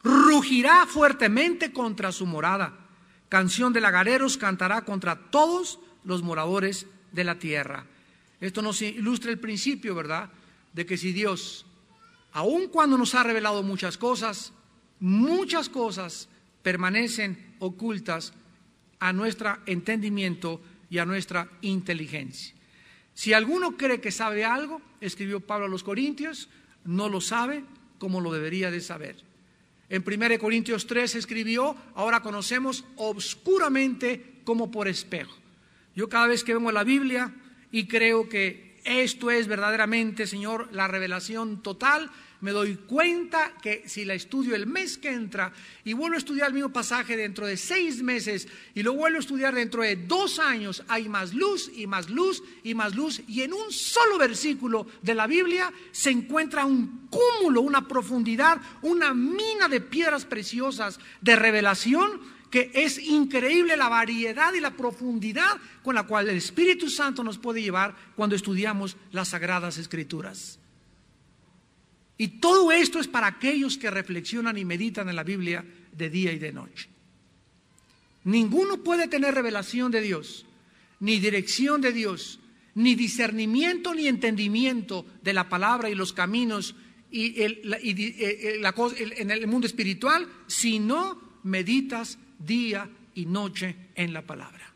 Rugirá fuertemente contra su morada. Canción de lagareros cantará contra todos los moradores de la tierra. Esto nos ilustra el principio, ¿verdad?, de que si Dios, aun cuando nos ha revelado muchas cosas permanecen ocultas a nuestro entendimiento y a nuestra inteligencia. Si alguno cree que sabe algo, escribió Pablo a los Corintios, no lo sabe como lo debería de saber. En 1 Corintios 3 escribió: ahora conocemos obscuramente como por espejo. Yo cada vez que vengo a la Biblia y creo que esto es verdaderamente, Señor, la revelación total, me doy cuenta que si la estudio el mes que entra y vuelvo a estudiar el mismo pasaje dentro de 6 meses y lo vuelvo a estudiar dentro de 2 años, hay más luz y más luz y más luz, y en un solo versículo de la Biblia se encuentra un cúmulo, una profundidad, una mina de piedras preciosas de revelación, que es increíble la variedad y la profundidad con la cual el Espíritu Santo nos puede llevar cuando estudiamos las Sagradas Escrituras. Y todo esto es para aquellos que reflexionan y meditan en la Biblia de día y de noche. Ninguno puede tener revelación de Dios, ni dirección de Dios, ni discernimiento ni entendimiento de la palabra y los caminos en el mundo espiritual, si no meditas día y noche en la palabra.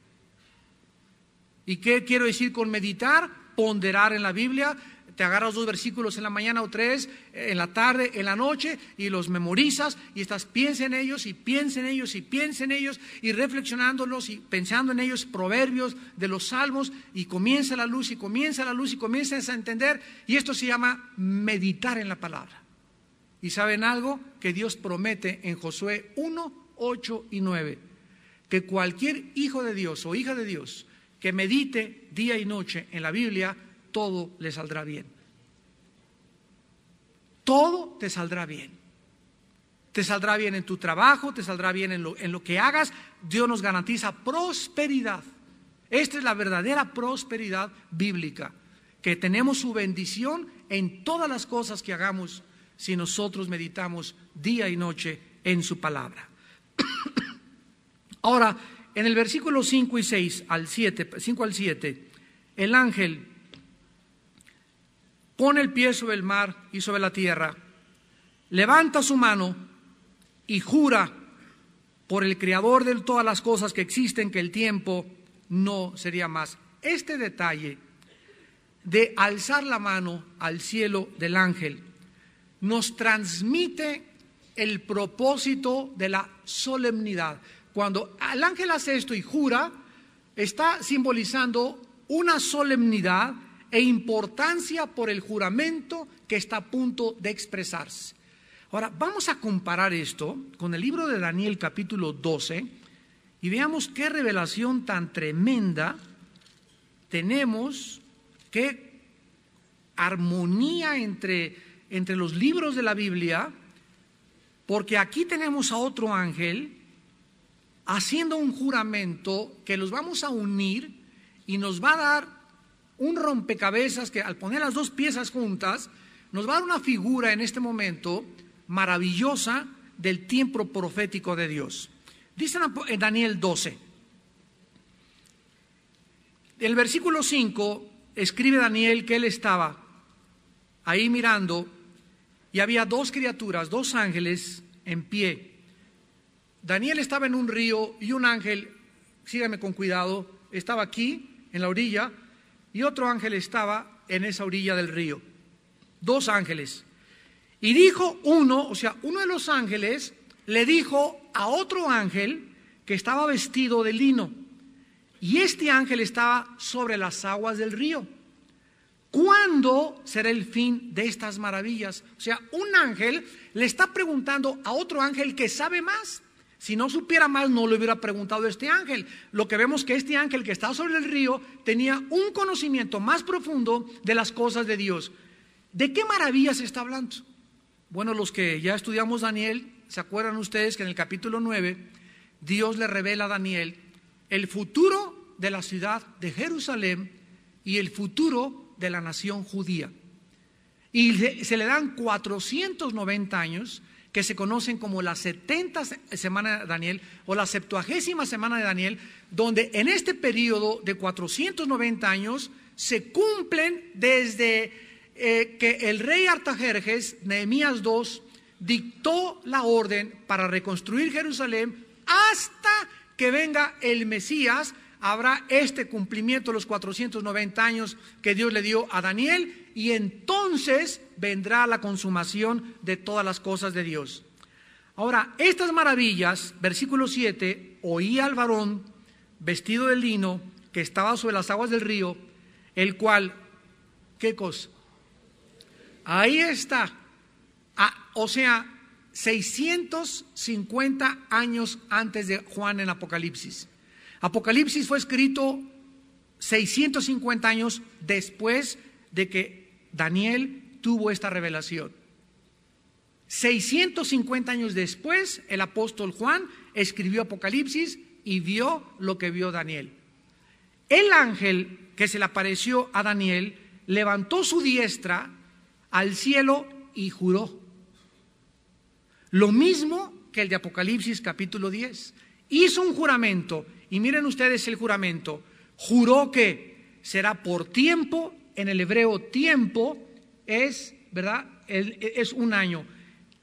¿Y qué quiero decir con meditar? Ponderar en la Biblia. Te agarras 2 versículos en la mañana o 3, en la tarde, en la noche, y los memorizas y estás piensa en ellos y piensa en ellos y piensa en ellos y reflexionándolos y pensando en ellos, proverbios de los salmos, y comienza la luz y comienza la luz y comienzas a entender, y esto se llama meditar en la palabra. ¿Y saben algo? Que Dios promete en Josué 1, 8 y 9, que cualquier hijo de Dios o hija de Dios que medite día y noche en la Biblia, todo le saldrá bien. Todo te saldrá bien. Te saldrá bien en tu trabajo, te saldrá bien en lo que hagas. Dios nos garantiza prosperidad. Esta es la verdadera prosperidad bíblica, que tenemos su bendición en todas las cosas que hagamos si nosotros meditamos día y noche en su palabra. Ahora, en el versículo 5 y 6 al 7, 5 al 7, el ángel pone el pie sobre el mar y sobre la tierra, levanta su mano y jura por el Creador de todas las cosas que existen que el tiempo no sería más. Este detalle de alzar la mano al cielo del ángel nos transmite el propósito de la solemnidad. Cuando el ángel hace esto y jura, está simbolizando una solemnidad e importancia por el juramento que está a punto de expresarse. Ahora, vamos a comparar esto con el libro de Daniel capítulo 12 y veamos qué revelación tan tremenda tenemos, qué armonía entre los libros de la Biblia, porque aquí tenemos a otro ángel haciendo un juramento que los vamos a unir y nos va a dar un rompecabezas que al poner las dos piezas juntas nos va a dar una figura en este momento maravillosa del tiempo profético de Dios. Dice en Daniel 12, el versículo 5, escribe Daniel que él estaba ahí mirando y había dos criaturas, dos ángeles en pie. Daniel estaba en un río y un ángel, síganme con cuidado, estaba aquí en la orilla y otro ángel estaba en esa orilla del río. Dos ángeles. Y dijo uno, o sea, uno de los ángeles le dijo a otro ángel que estaba vestido de lino, y este ángel estaba sobre las aguas del río. ¿Cuándo será el fin de estas maravillas? O sea, un ángel le está preguntando a otro ángel que sabe más. Si no supiera más, no le hubiera preguntado a este ángel. Lo que vemos que este ángel que está sobre el río tenía un conocimiento más profundo de las cosas de Dios. ¿De qué maravillas se está hablando? Bueno, los que ya estudiamos Daniel, ¿se acuerdan ustedes que en el capítulo 9 Dios le revela a Daniel el futuro de la ciudad de Jerusalén y el futuro de la nación judía? Y se le dan 490 años que se conocen como la 70 semana de Daniel o la 70ª semana de Daniel, donde en este periodo de 490 años se cumplen desde que el rey Artajerjes, Nehemías 2, dictó la orden para reconstruir Jerusalén hasta que venga el Mesías. Habrá este cumplimiento de los 490 años que Dios le dio a Daniel y entonces vendrá la consumación de todas las cosas de Dios. Ahora, estas maravillas, versículo 7, oía al varón vestido de lino que estaba sobre las aguas del río, el cual, ¿qué cosa? Ahí está, o sea, 650 años antes de Juan en Apocalipsis. Apocalipsis fue escrito 650 años después de que Daniel tuvo esta revelación. 650 años después, el apóstol Juan escribió Apocalipsis y vio lo que vio Daniel. El ángel que se le apareció a Daniel levantó su diestra al cielo y juró. Lo mismo que el de Apocalipsis capítulo 10. Hizo un juramento, y miren ustedes el juramento. Juró que será por tiempo, en el hebreo tiempo es, ¿verdad? Es un año.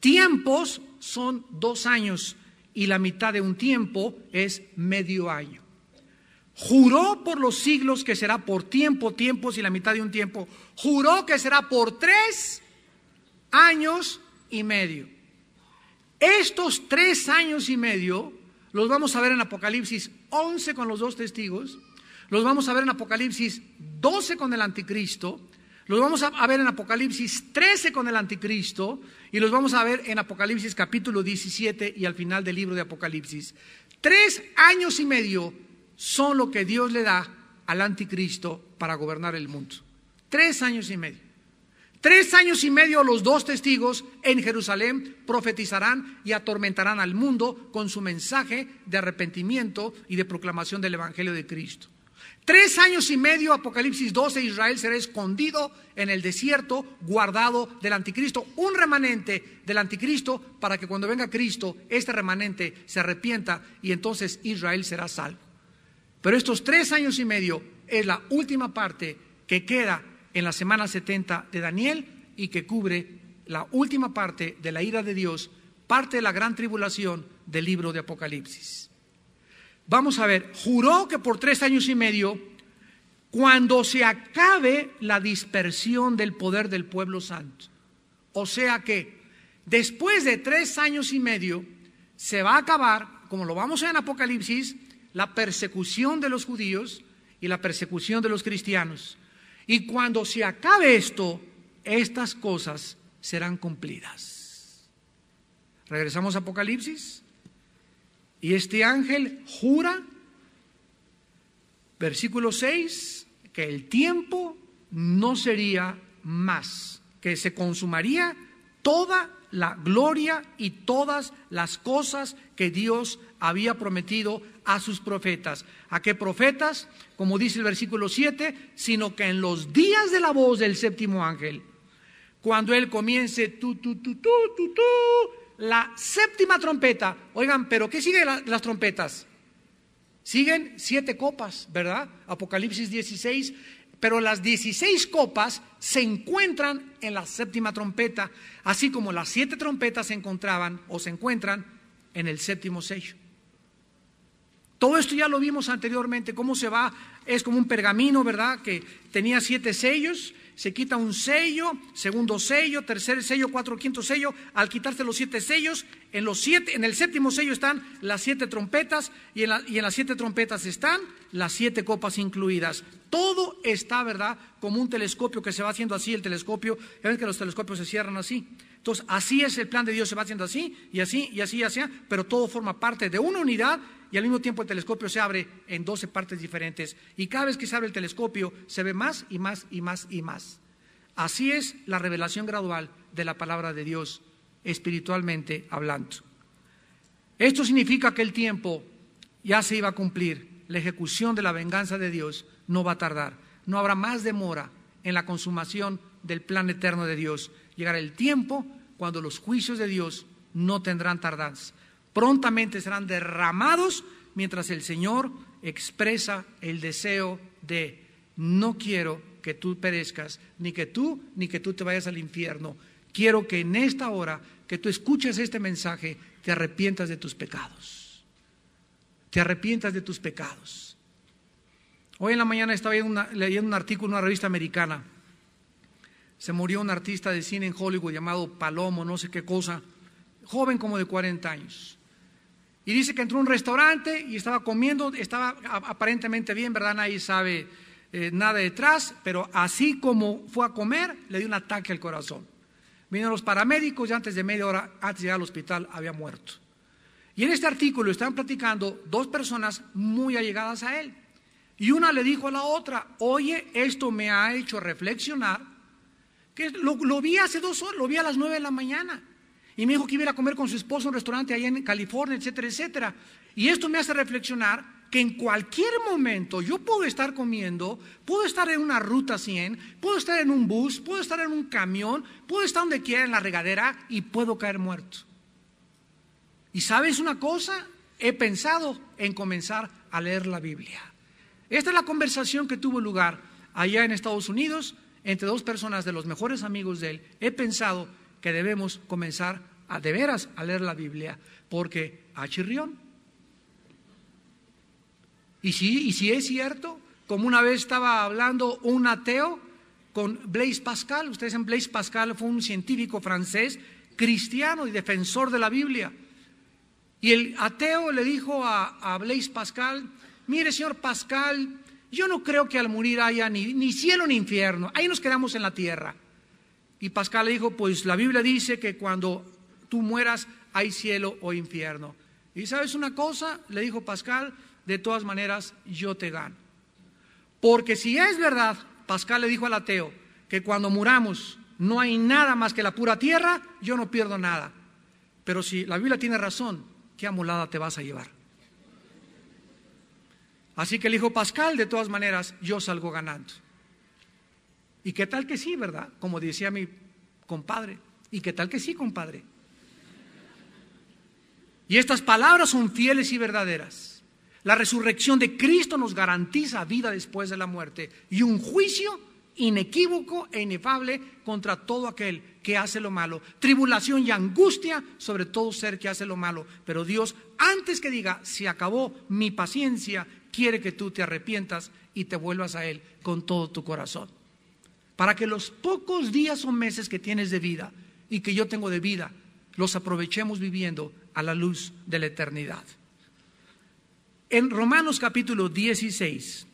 Tiempos son 2 años y la mitad de un tiempo es medio año. Juró por los siglos que será por tiempo, tiempos y la mitad de un tiempo. Juró que será por 3 años y medio. Estos 3 años y medio los vamos a ver en Apocalipsis 11 con los 2 testigos, los vamos a ver en Apocalipsis 12 con el anticristo, los vamos a ver en Apocalipsis 13 con el anticristo y los vamos a ver en Apocalipsis capítulo 17 y al final del libro de Apocalipsis. 3 años y medio son lo que Dios le da al anticristo para gobernar el mundo. 3 años y medio. 3 años y medio los 2 testigos en Jerusalén profetizarán y atormentarán al mundo con su mensaje de arrepentimiento y de proclamación del Evangelio de Cristo. 3 años y medio, Apocalipsis 12, Israel será escondido en el desierto, guardado del anticristo, un remanente del anticristo para que cuando venga Cristo, este remanente se arrepienta y entonces Israel será salvo. Pero estos 3 años y medio es la última parte que queda en la semana 70 de Daniel y que cubre la última parte de la ira de Dios, parte de la gran tribulación del libro de Apocalipsis. Vamos a ver, juró que por 3 años y medio, cuando se acabe la dispersión del poder del pueblo santo, o sea que después de 3 años y medio se va a acabar, como lo vamos a ver en Apocalipsis, la persecución de los judíos y la persecución de los cristianos. Y cuando se acabe esto, estas cosas serán cumplidas. Regresamos a Apocalipsis. Y este ángel jura, versículo 6, que el tiempo no sería más, que se consumaría toda la gloria y todas las cosas que Dios había prometido a sus profetas. ¿A qué profetas? Como dice el versículo 7, sino que en los días de la voz del séptimo ángel, cuando él comience la séptima trompeta. Oigan, pero ¿qué sigue las trompetas? Siguen 7 copas, ¿verdad? Apocalipsis 16. Pero las 16 copas se encuentran en la séptima trompeta, así como las 7 trompetas se encontraban o se encuentran en el séptimo sello. Todo esto ya lo vimos anteriormente, cómo se va, es como un pergamino, ¿verdad? Que tenía 7 sellos, se quita un sello, segundo sello, tercer sello, quinto sello. Al quitarse los 7 sellos, en el séptimo sello están las 7 trompetas y en las 7 trompetas están las 7 copas incluidas. Todo está, ¿verdad? Como un telescopio que se va haciendo así, el telescopio, ya ven que los telescopios se cierran así. Entonces, así es el plan de Dios, se va haciendo así, y así, y así, y así, pero todo forma parte de una unidad, y al mismo tiempo el telescopio se abre en 12 partes diferentes, y cada vez que se abre el telescopio, se ve más y más y más y más. Así es la revelación gradual de la palabra de Dios, espiritualmente hablando. Esto significa que el tiempo ya se iba a cumplir, la ejecución de la venganza de Dios no va a tardar, no habrá más demora en la consumación del plan eterno de Dios. Llegará el tiempo cuando los juicios de Dios no tendrán tardanza. Prontamente serán derramados mientras el Señor expresa el deseo de: no quiero que tú perezcas, ni que tú te vayas al infierno. Quiero que en esta hora que tú escuches este mensaje te arrepientas de tus pecados. Te arrepientas de tus pecados. Hoy en la mañana estaba leyendo un artículo en una revista americana. Se murió un artista de cine en Hollywood llamado Palomo, no sé qué cosa, joven como de 40 años. Y dice que entró a un restaurante y estaba comiendo, estaba aparentemente bien, ¿verdad? Nadie sabe nada detrás, pero así como fue a comer, le dio un ataque al corazón. Vinieron los paramédicos y antes de media hora, antes de llegar al hospital, había muerto. Y en este artículo estaban platicando 2 personas muy allegadas a él. Y una le dijo a la otra: oye, esto me ha hecho reflexionar, que lo vi hace 2 horas, lo vi a las 9 de la mañana. Y me dijo que iba a ir a comer con su esposo a un restaurante allá en California, etcétera, etcétera. Y esto me hace reflexionar que en cualquier momento yo puedo estar comiendo, puedo estar en una ruta 100, puedo estar en un bus, puedo estar en un camión, puedo estar donde quiera en la regadera y puedo caer muerto. Y ¿sabes una cosa? He pensado en comenzar a leer la Biblia. Esta es la conversación que tuvo lugar allá en Estados Unidos entre 2 personas de los mejores amigos de él. He pensado que debemos comenzar de veras a leer la Biblia, porque chirrión. Y si es cierto, como una vez estaba hablando un ateo con Blaise Pascal. Ustedes saben, Blaise Pascal fue un científico francés, cristiano y defensor de la Biblia. Y el ateo le dijo a Blaise Pascal: mire, señor Pascal, yo no creo que al morir haya ni cielo ni infierno, ahí nos quedamos en la tierra. Y Pascal le dijo: pues la Biblia dice que cuando tú mueras hay cielo o infierno. Y ¿sabes una cosa? Le dijo Pascal: de todas maneras yo te gano. Porque si es verdad, Pascal le dijo al ateo, que cuando muramos no hay nada más que la pura tierra, yo no pierdo nada. Pero si la Biblia tiene razón, ¿qué amolada te vas a llevar? Así que le dijo Pascal: de todas maneras yo salgo ganando. ¿Y qué tal que sí, verdad? Como decía mi compadre. ¿Y qué tal que sí, compadre? Y estas palabras son fieles y verdaderas. La resurrección de Cristo nos garantiza vida después de la muerte y un juicio inequívoco e inefable contra todo aquel que hace lo malo. Tribulación y angustia sobre todo ser que hace lo malo. Pero Dios, antes que diga se acabó mi paciencia, quiere que tú te arrepientas y te vuelvas a Él con todo tu corazón. Para que los pocos días o meses que tienes de vida y que yo tengo de vida, los aprovechemos viviendo a la luz de la eternidad. En Romanos capítulo 16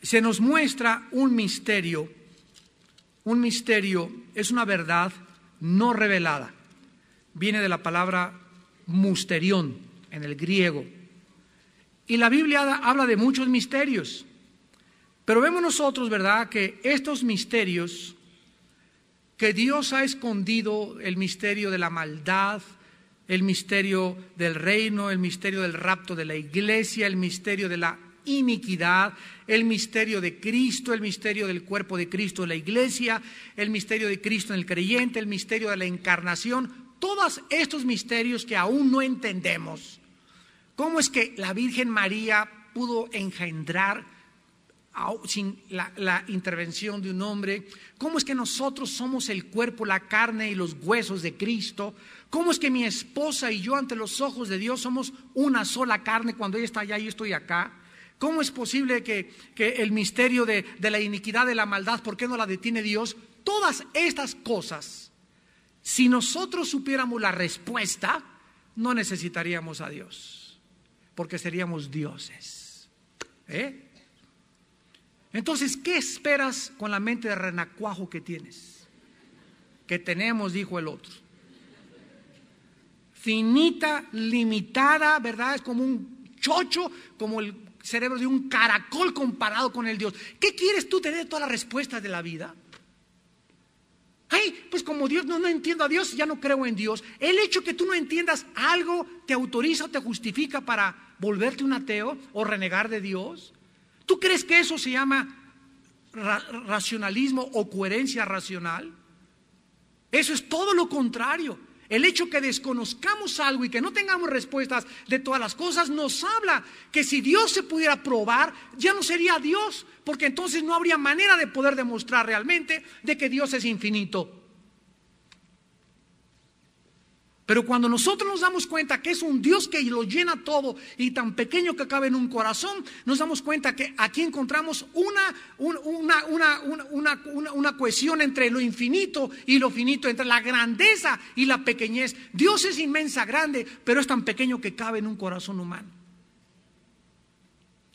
se nos muestra un misterio. Un misterio es una verdad no revelada. Viene de la palabra musterión en el griego. Y la Biblia habla de muchos misterios. Pero vemos nosotros, ¿verdad?, que estos misterios que Dios ha escondido el misterio de la maldad, el misterio del reino, el misterio del rapto de la iglesia, el misterio de la iniquidad, el misterio de Cristo, el misterio del cuerpo de Cristo, la iglesia, el misterio de Cristo en el creyente, el misterio de la encarnación, todos estos misterios que aún no entendemos. ¿Cómo es que la Virgen María pudo engendrar sin la intervención de un hombre? ¿Cómo es que nosotros somos el cuerpo, la carne y los huesos de Cristo? ¿Cómo es que mi esposa y yo ante los ojos de Dios somos una sola carne cuando ella está allá y yo estoy acá? ¿Cómo es posible que el misterio de la iniquidad, de la maldad, por qué no la detiene Dios? Todas estas cosas, si nosotros supiéramos la respuesta, no necesitaríamos a Dios, porque seríamos dioses. Entonces, ¿qué esperas con la mente de renacuajo que tienes? Que tenemos, dijo el otro. Finita, limitada, ¿verdad? Es como un chocho, como el cerebro de un caracol comparado con el Dios. ¿Qué quieres tú tener todas las respuestas de la vida? Ay, pues como Dios no entiendo a Dios, ya no creo en Dios. El hecho que tú no entiendas algo te autoriza o te justifica para volverte un ateo o renegar de Dios. ¿Tú crees que eso se llama racionalismo o coherencia racional? Eso es todo lo contrario. El hecho que desconozcamos algo y que no tengamos respuestas de todas las cosas nos habla que si Dios se pudiera probar, ya no sería Dios, porque entonces no habría manera de poder demostrar realmente de que Dios es infinito. Pero cuando nosotros nos damos cuenta que es un Dios que lo llena todo y tan pequeño que cabe en un corazón, nos damos cuenta que aquí encontramos una cohesión entre lo infinito y lo finito, entre la grandeza y la pequeñez. Dios es inmensa, grande, pero es tan pequeño que cabe en un corazón humano.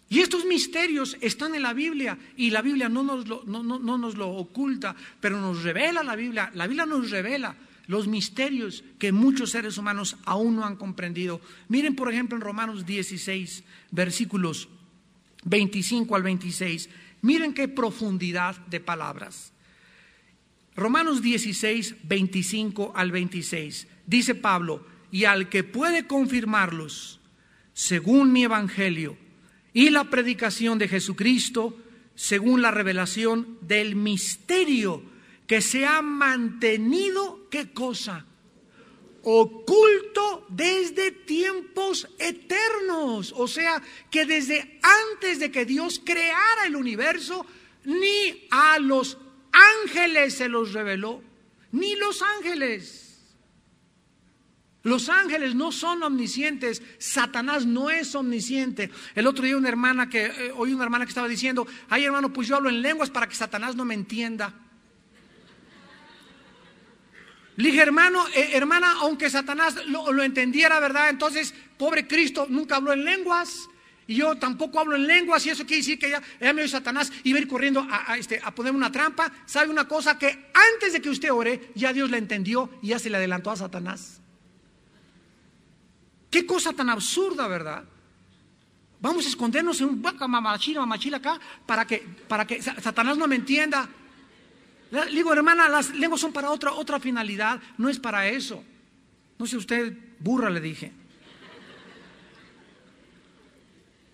Y estos misterios están en la Biblia y la Biblia no nos lo oculta, pero nos revela la Biblia nos revela los misterios que muchos seres humanos aún no han comprendido. Miren, por ejemplo, en Romanos 16, versículos 25 al 26. Miren qué profundidad de palabras. Romanos 16, 25 al 26. Dice Pablo: y al que puede confirmarlos, según mi evangelio y la predicación de Jesucristo, según la revelación del misterio que se ha mantenido, ¿qué cosa? Oculto desde tiempos eternos. O sea, que desde antes de que Dios creara el universo, ni a los ángeles se los reveló, ni los ángeles. Los ángeles no son omniscientes, Satanás no es omnisciente. El otro día oí una hermana que estaba diciendo: ay, hermano, pues yo hablo en lenguas para que Satanás no me entienda. Le dije: hermana, aunque Satanás lo entendiera, ¿verdad? Entonces, pobre Cristo nunca habló en lenguas y yo tampoco hablo en lenguas, y eso quiere decir que ya me dio Satanás y va a ir corriendo a ponerme una trampa. ¿Sabe una cosa? Que antes de que usted ore, ya Dios le entendió y ya se le adelantó a Satanás. Qué cosa tan absurda, ¿verdad? Vamos a escondernos en un mamachila acá para que Satanás no me entienda. Le digo: hermana, las lenguas son para otra finalidad, no es para eso. No sé, usted burra, le dije.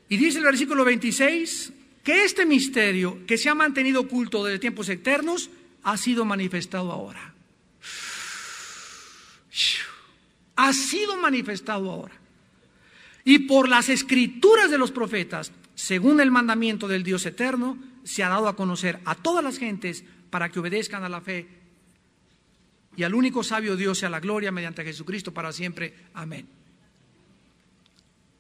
Y dice el versículo 26 que este misterio que se ha mantenido oculto desde tiempos eternos ha sido manifestado ahora. Ha sido manifestado ahora. Y por las escrituras de los profetas, según el mandamiento del Dios eterno, se ha dado a conocer a todas las gentes para que obedezcan a la fe, y al único sabio Dios sea la gloria mediante Jesucristo para siempre. Amén.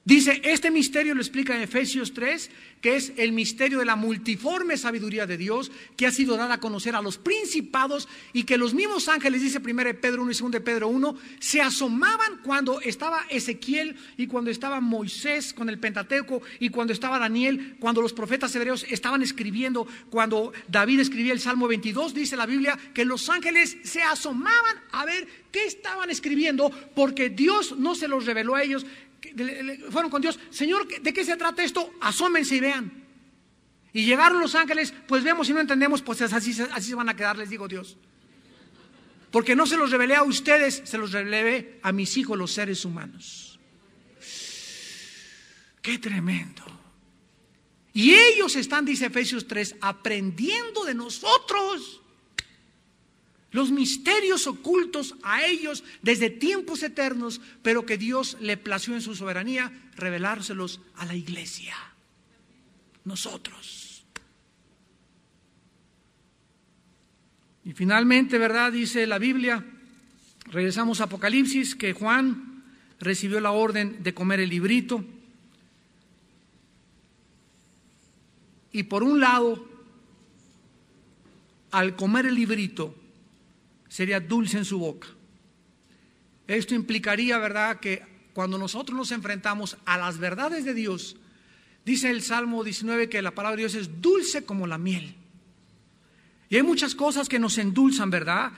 Dice, este misterio lo explica en Efesios 3, que es el misterio de la multiforme sabiduría de Dios, que ha sido dada a conocer a los principados, y que los mismos ángeles, dice 1 Pedro 1 y 2 Pedro 1, se asomaban cuando estaba Ezequiel y cuando estaba Moisés con el Pentateuco y cuando estaba Daniel, cuando los profetas hebreos estaban escribiendo, cuando David escribía el Salmo 22, dice la Biblia que los ángeles se asomaban a ver qué estaban escribiendo, porque Dios no se los reveló a ellos. Fueron con Dios: Señor, ¿de qué se trata esto? Asómense y vean. Y llegaron los ángeles: pues vemos y no entendemos, pues así se van a quedar, les digo Dios. Porque no se los revelé a ustedes, se los revelé a mis hijos, los seres humanos. ¡Qué tremendo! Y ellos están, dice Efesios 3, aprendiendo de nosotros los misterios ocultos a ellos desde tiempos eternos, pero que Dios le plació en su soberanía revelárselos a la iglesia, nosotros. Y finalmente, ¿verdad? Dice la Biblia, regresamos a Apocalipsis, que Juan recibió la orden de comer el librito. Y por un lado, al comer el librito, sería dulce en su boca. Esto implicaría, ¿verdad?, que cuando nosotros nos enfrentamos a las verdades de Dios, dice el Salmo 19 que la palabra de Dios es dulce como la miel. Y hay muchas cosas que nos endulzan, ¿verdad?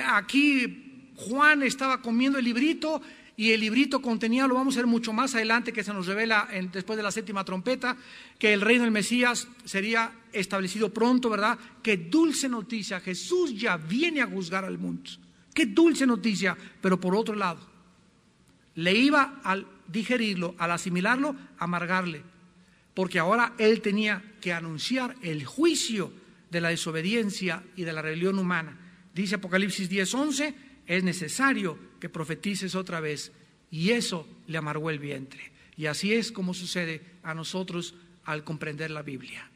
Aquí Juan estaba comiendo el librito y el librito contenía, lo vamos a ver mucho más adelante, que se nos revela después de la séptima trompeta, que el reino del Mesías sería establecido pronto, ¿verdad? Qué dulce noticia, Jesús ya viene a juzgar al mundo. Qué dulce noticia, pero por otro lado, le iba al digerirlo, al asimilarlo, amargarle, porque ahora él tenía que anunciar el juicio de la desobediencia y de la rebelión humana. Dice Apocalipsis 10:11, es necesario que profetices otra vez, y eso le amargó el vientre. Y así es como sucede a nosotros al comprender la Biblia.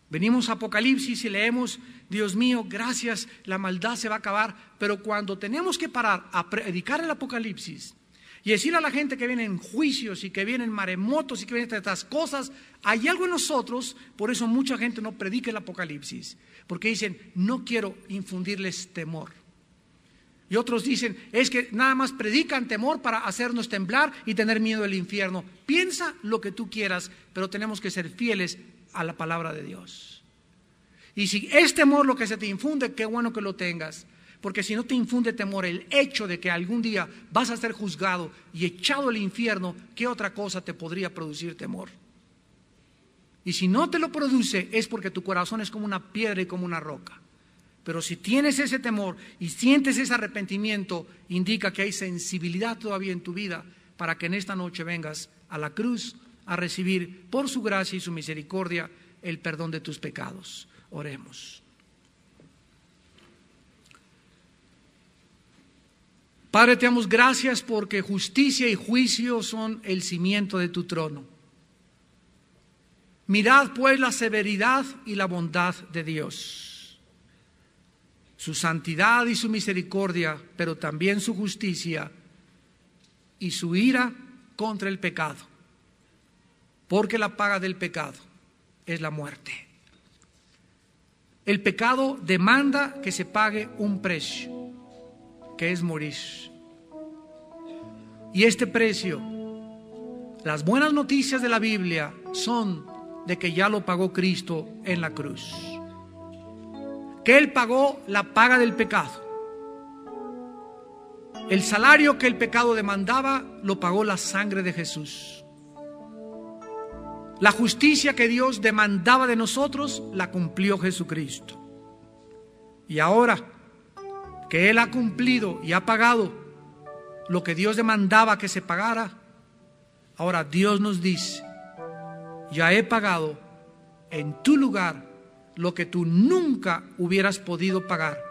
Venimos a Apocalipsis y leemos, Dios mío, gracias, la maldad se va a acabar, pero cuando tenemos que parar a predicar el Apocalipsis y decirle a la gente que vienen juicios y que vienen maremotos y que vienen estas cosas, hay algo en nosotros, por eso mucha gente no predica el Apocalipsis, porque dicen, no quiero infundirles temor. Y otros dicen, es que nada más predican temor para hacernos temblar y tener miedo del infierno. Piensa lo que tú quieras, pero tenemos que ser fieles a la palabra de Dios. Y si es temor lo que se te infunde, qué bueno que lo tengas, porque si no te infunde temor el hecho de que algún día vas a ser juzgado y echado al infierno, ¿qué otra cosa te podría producir temor? Y si no te lo produce es porque tu corazón es como una piedra y como una roca. Pero si tienes ese temor y sientes ese arrepentimiento, indica que hay sensibilidad todavía en tu vida para que en esta noche vengas a la cruz a recibir por su gracia y su misericordia el perdón de tus pecados. Oremos. Padre, te damos gracias porque justicia y juicio son el cimiento de tu trono. Mirad pues la severidad y la bondad de Dios, su santidad y su misericordia, pero también su justicia y su ira contra el pecado, porque la paga del pecado es la muerte. El pecado demanda que se pague un precio, que es morir. Y este precio, las buenas noticias de la Biblia son de que ya lo pagó Cristo en la cruz, que Él pagó la paga del pecado. El salario que el pecado demandaba lo pagó la sangre de Jesús. La justicia que Dios demandaba de nosotros la cumplió Jesucristo. Y ahora que Él ha cumplido y ha pagado lo que Dios demandaba que se pagara, ahora Dios nos dice, ya he pagado en tu lugar lo que tú nunca hubieras podido pagar,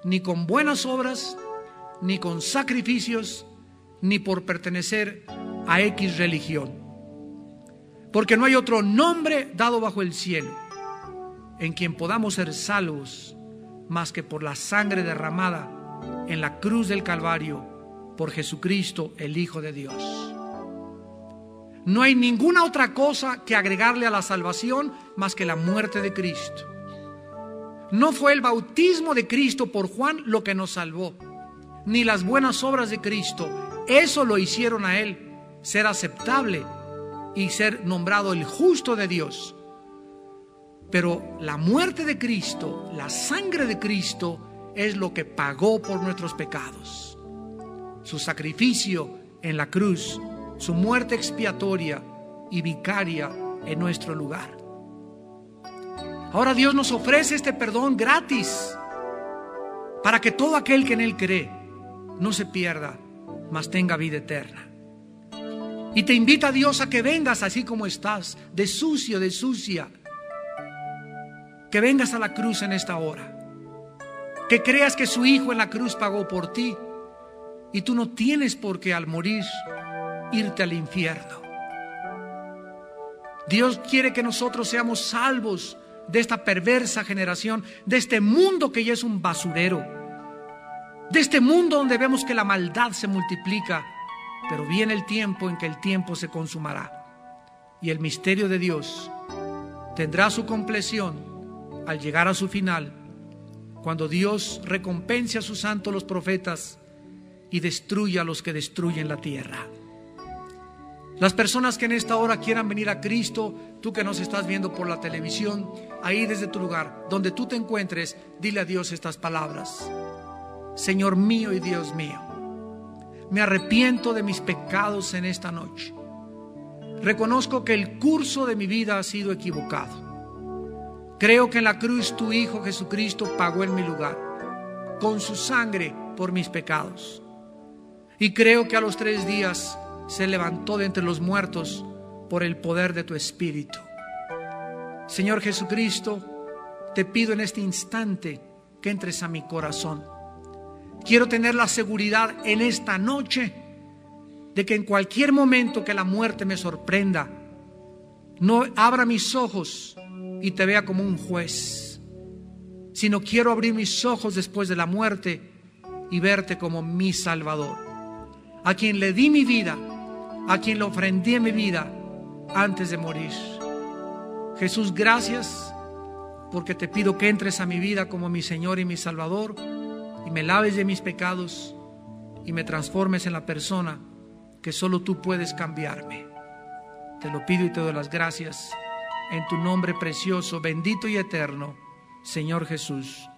ni con buenas obras, ni con sacrificios, ni por pertenecer a X religión. Porque no hay otro nombre dado bajo el cielo en quien podamos ser salvos más que por la sangre derramada en la cruz del Calvario por Jesucristo, el Hijo de Dios. No hay ninguna otra cosa que agregarle a la salvación más que la muerte de Cristo. No fue el bautismo de Cristo por Juan lo que nos salvó, ni las buenas obras de Cristo. Eso lo hicieron a Él ser aceptable y ser nombrado el justo de Dios. Pero la muerte de Cristo, la sangre de Cristo, es lo que pagó por nuestros pecados. Su sacrificio en la cruz, su muerte expiatoria y vicaria en nuestro lugar. Ahora Dios nos ofrece este perdón gratis para que todo aquel que en Él cree no se pierda, mas tenga vida eterna. Y te invita a Dios a que vengas así como estás, de sucio, de sucia, que vengas a la cruz en esta hora, que creas que su Hijo en la cruz pagó por ti y tú no tienes por qué al morir irte al infierno. Dios quiere que nosotros seamos salvos de esta perversa generación, de este mundo que ya es un basurero, de este mundo donde vemos que la maldad se multiplica, pero viene el tiempo en que el tiempo se consumará y el misterio de Dios tendrá su compleción al llegar a su final, cuando Dios recompense a sus santos los profetas y destruya a los que destruyen la tierra. Las personas que en esta hora quieran venir a Cristo, tú que nos estás viendo por la televisión, ahí desde tu lugar, donde tú te encuentres, dile a Dios estas palabras: Señor mío y Dios mío, me arrepiento de mis pecados en esta noche. Reconozco que el curso de mi vida ha sido equivocado. Creo que en la cruz tu Hijo Jesucristo pagó en mi lugar, con su sangre por mis pecados. Y creo que a los 3 días se levantó de entre los muertos por el poder de tu Espíritu. Señor Jesucristo, te pido en este instante que entres a mi corazón. Quiero tener la seguridad en esta noche de que en cualquier momento que la muerte me sorprenda, no abra mis ojos y te vea como un juez, sino quiero abrir mis ojos después de la muerte y verte como mi Salvador, a quien le di mi vida, a quien le ofrendé mi vida antes de morir. Jesús, gracias, porque te pido que entres a mi vida como mi Señor y mi Salvador y me laves de mis pecados y me transformes en la persona que solo tú puedes cambiarme. Te lo pido y te doy las gracias en tu nombre precioso, bendito y eterno, Señor Jesús.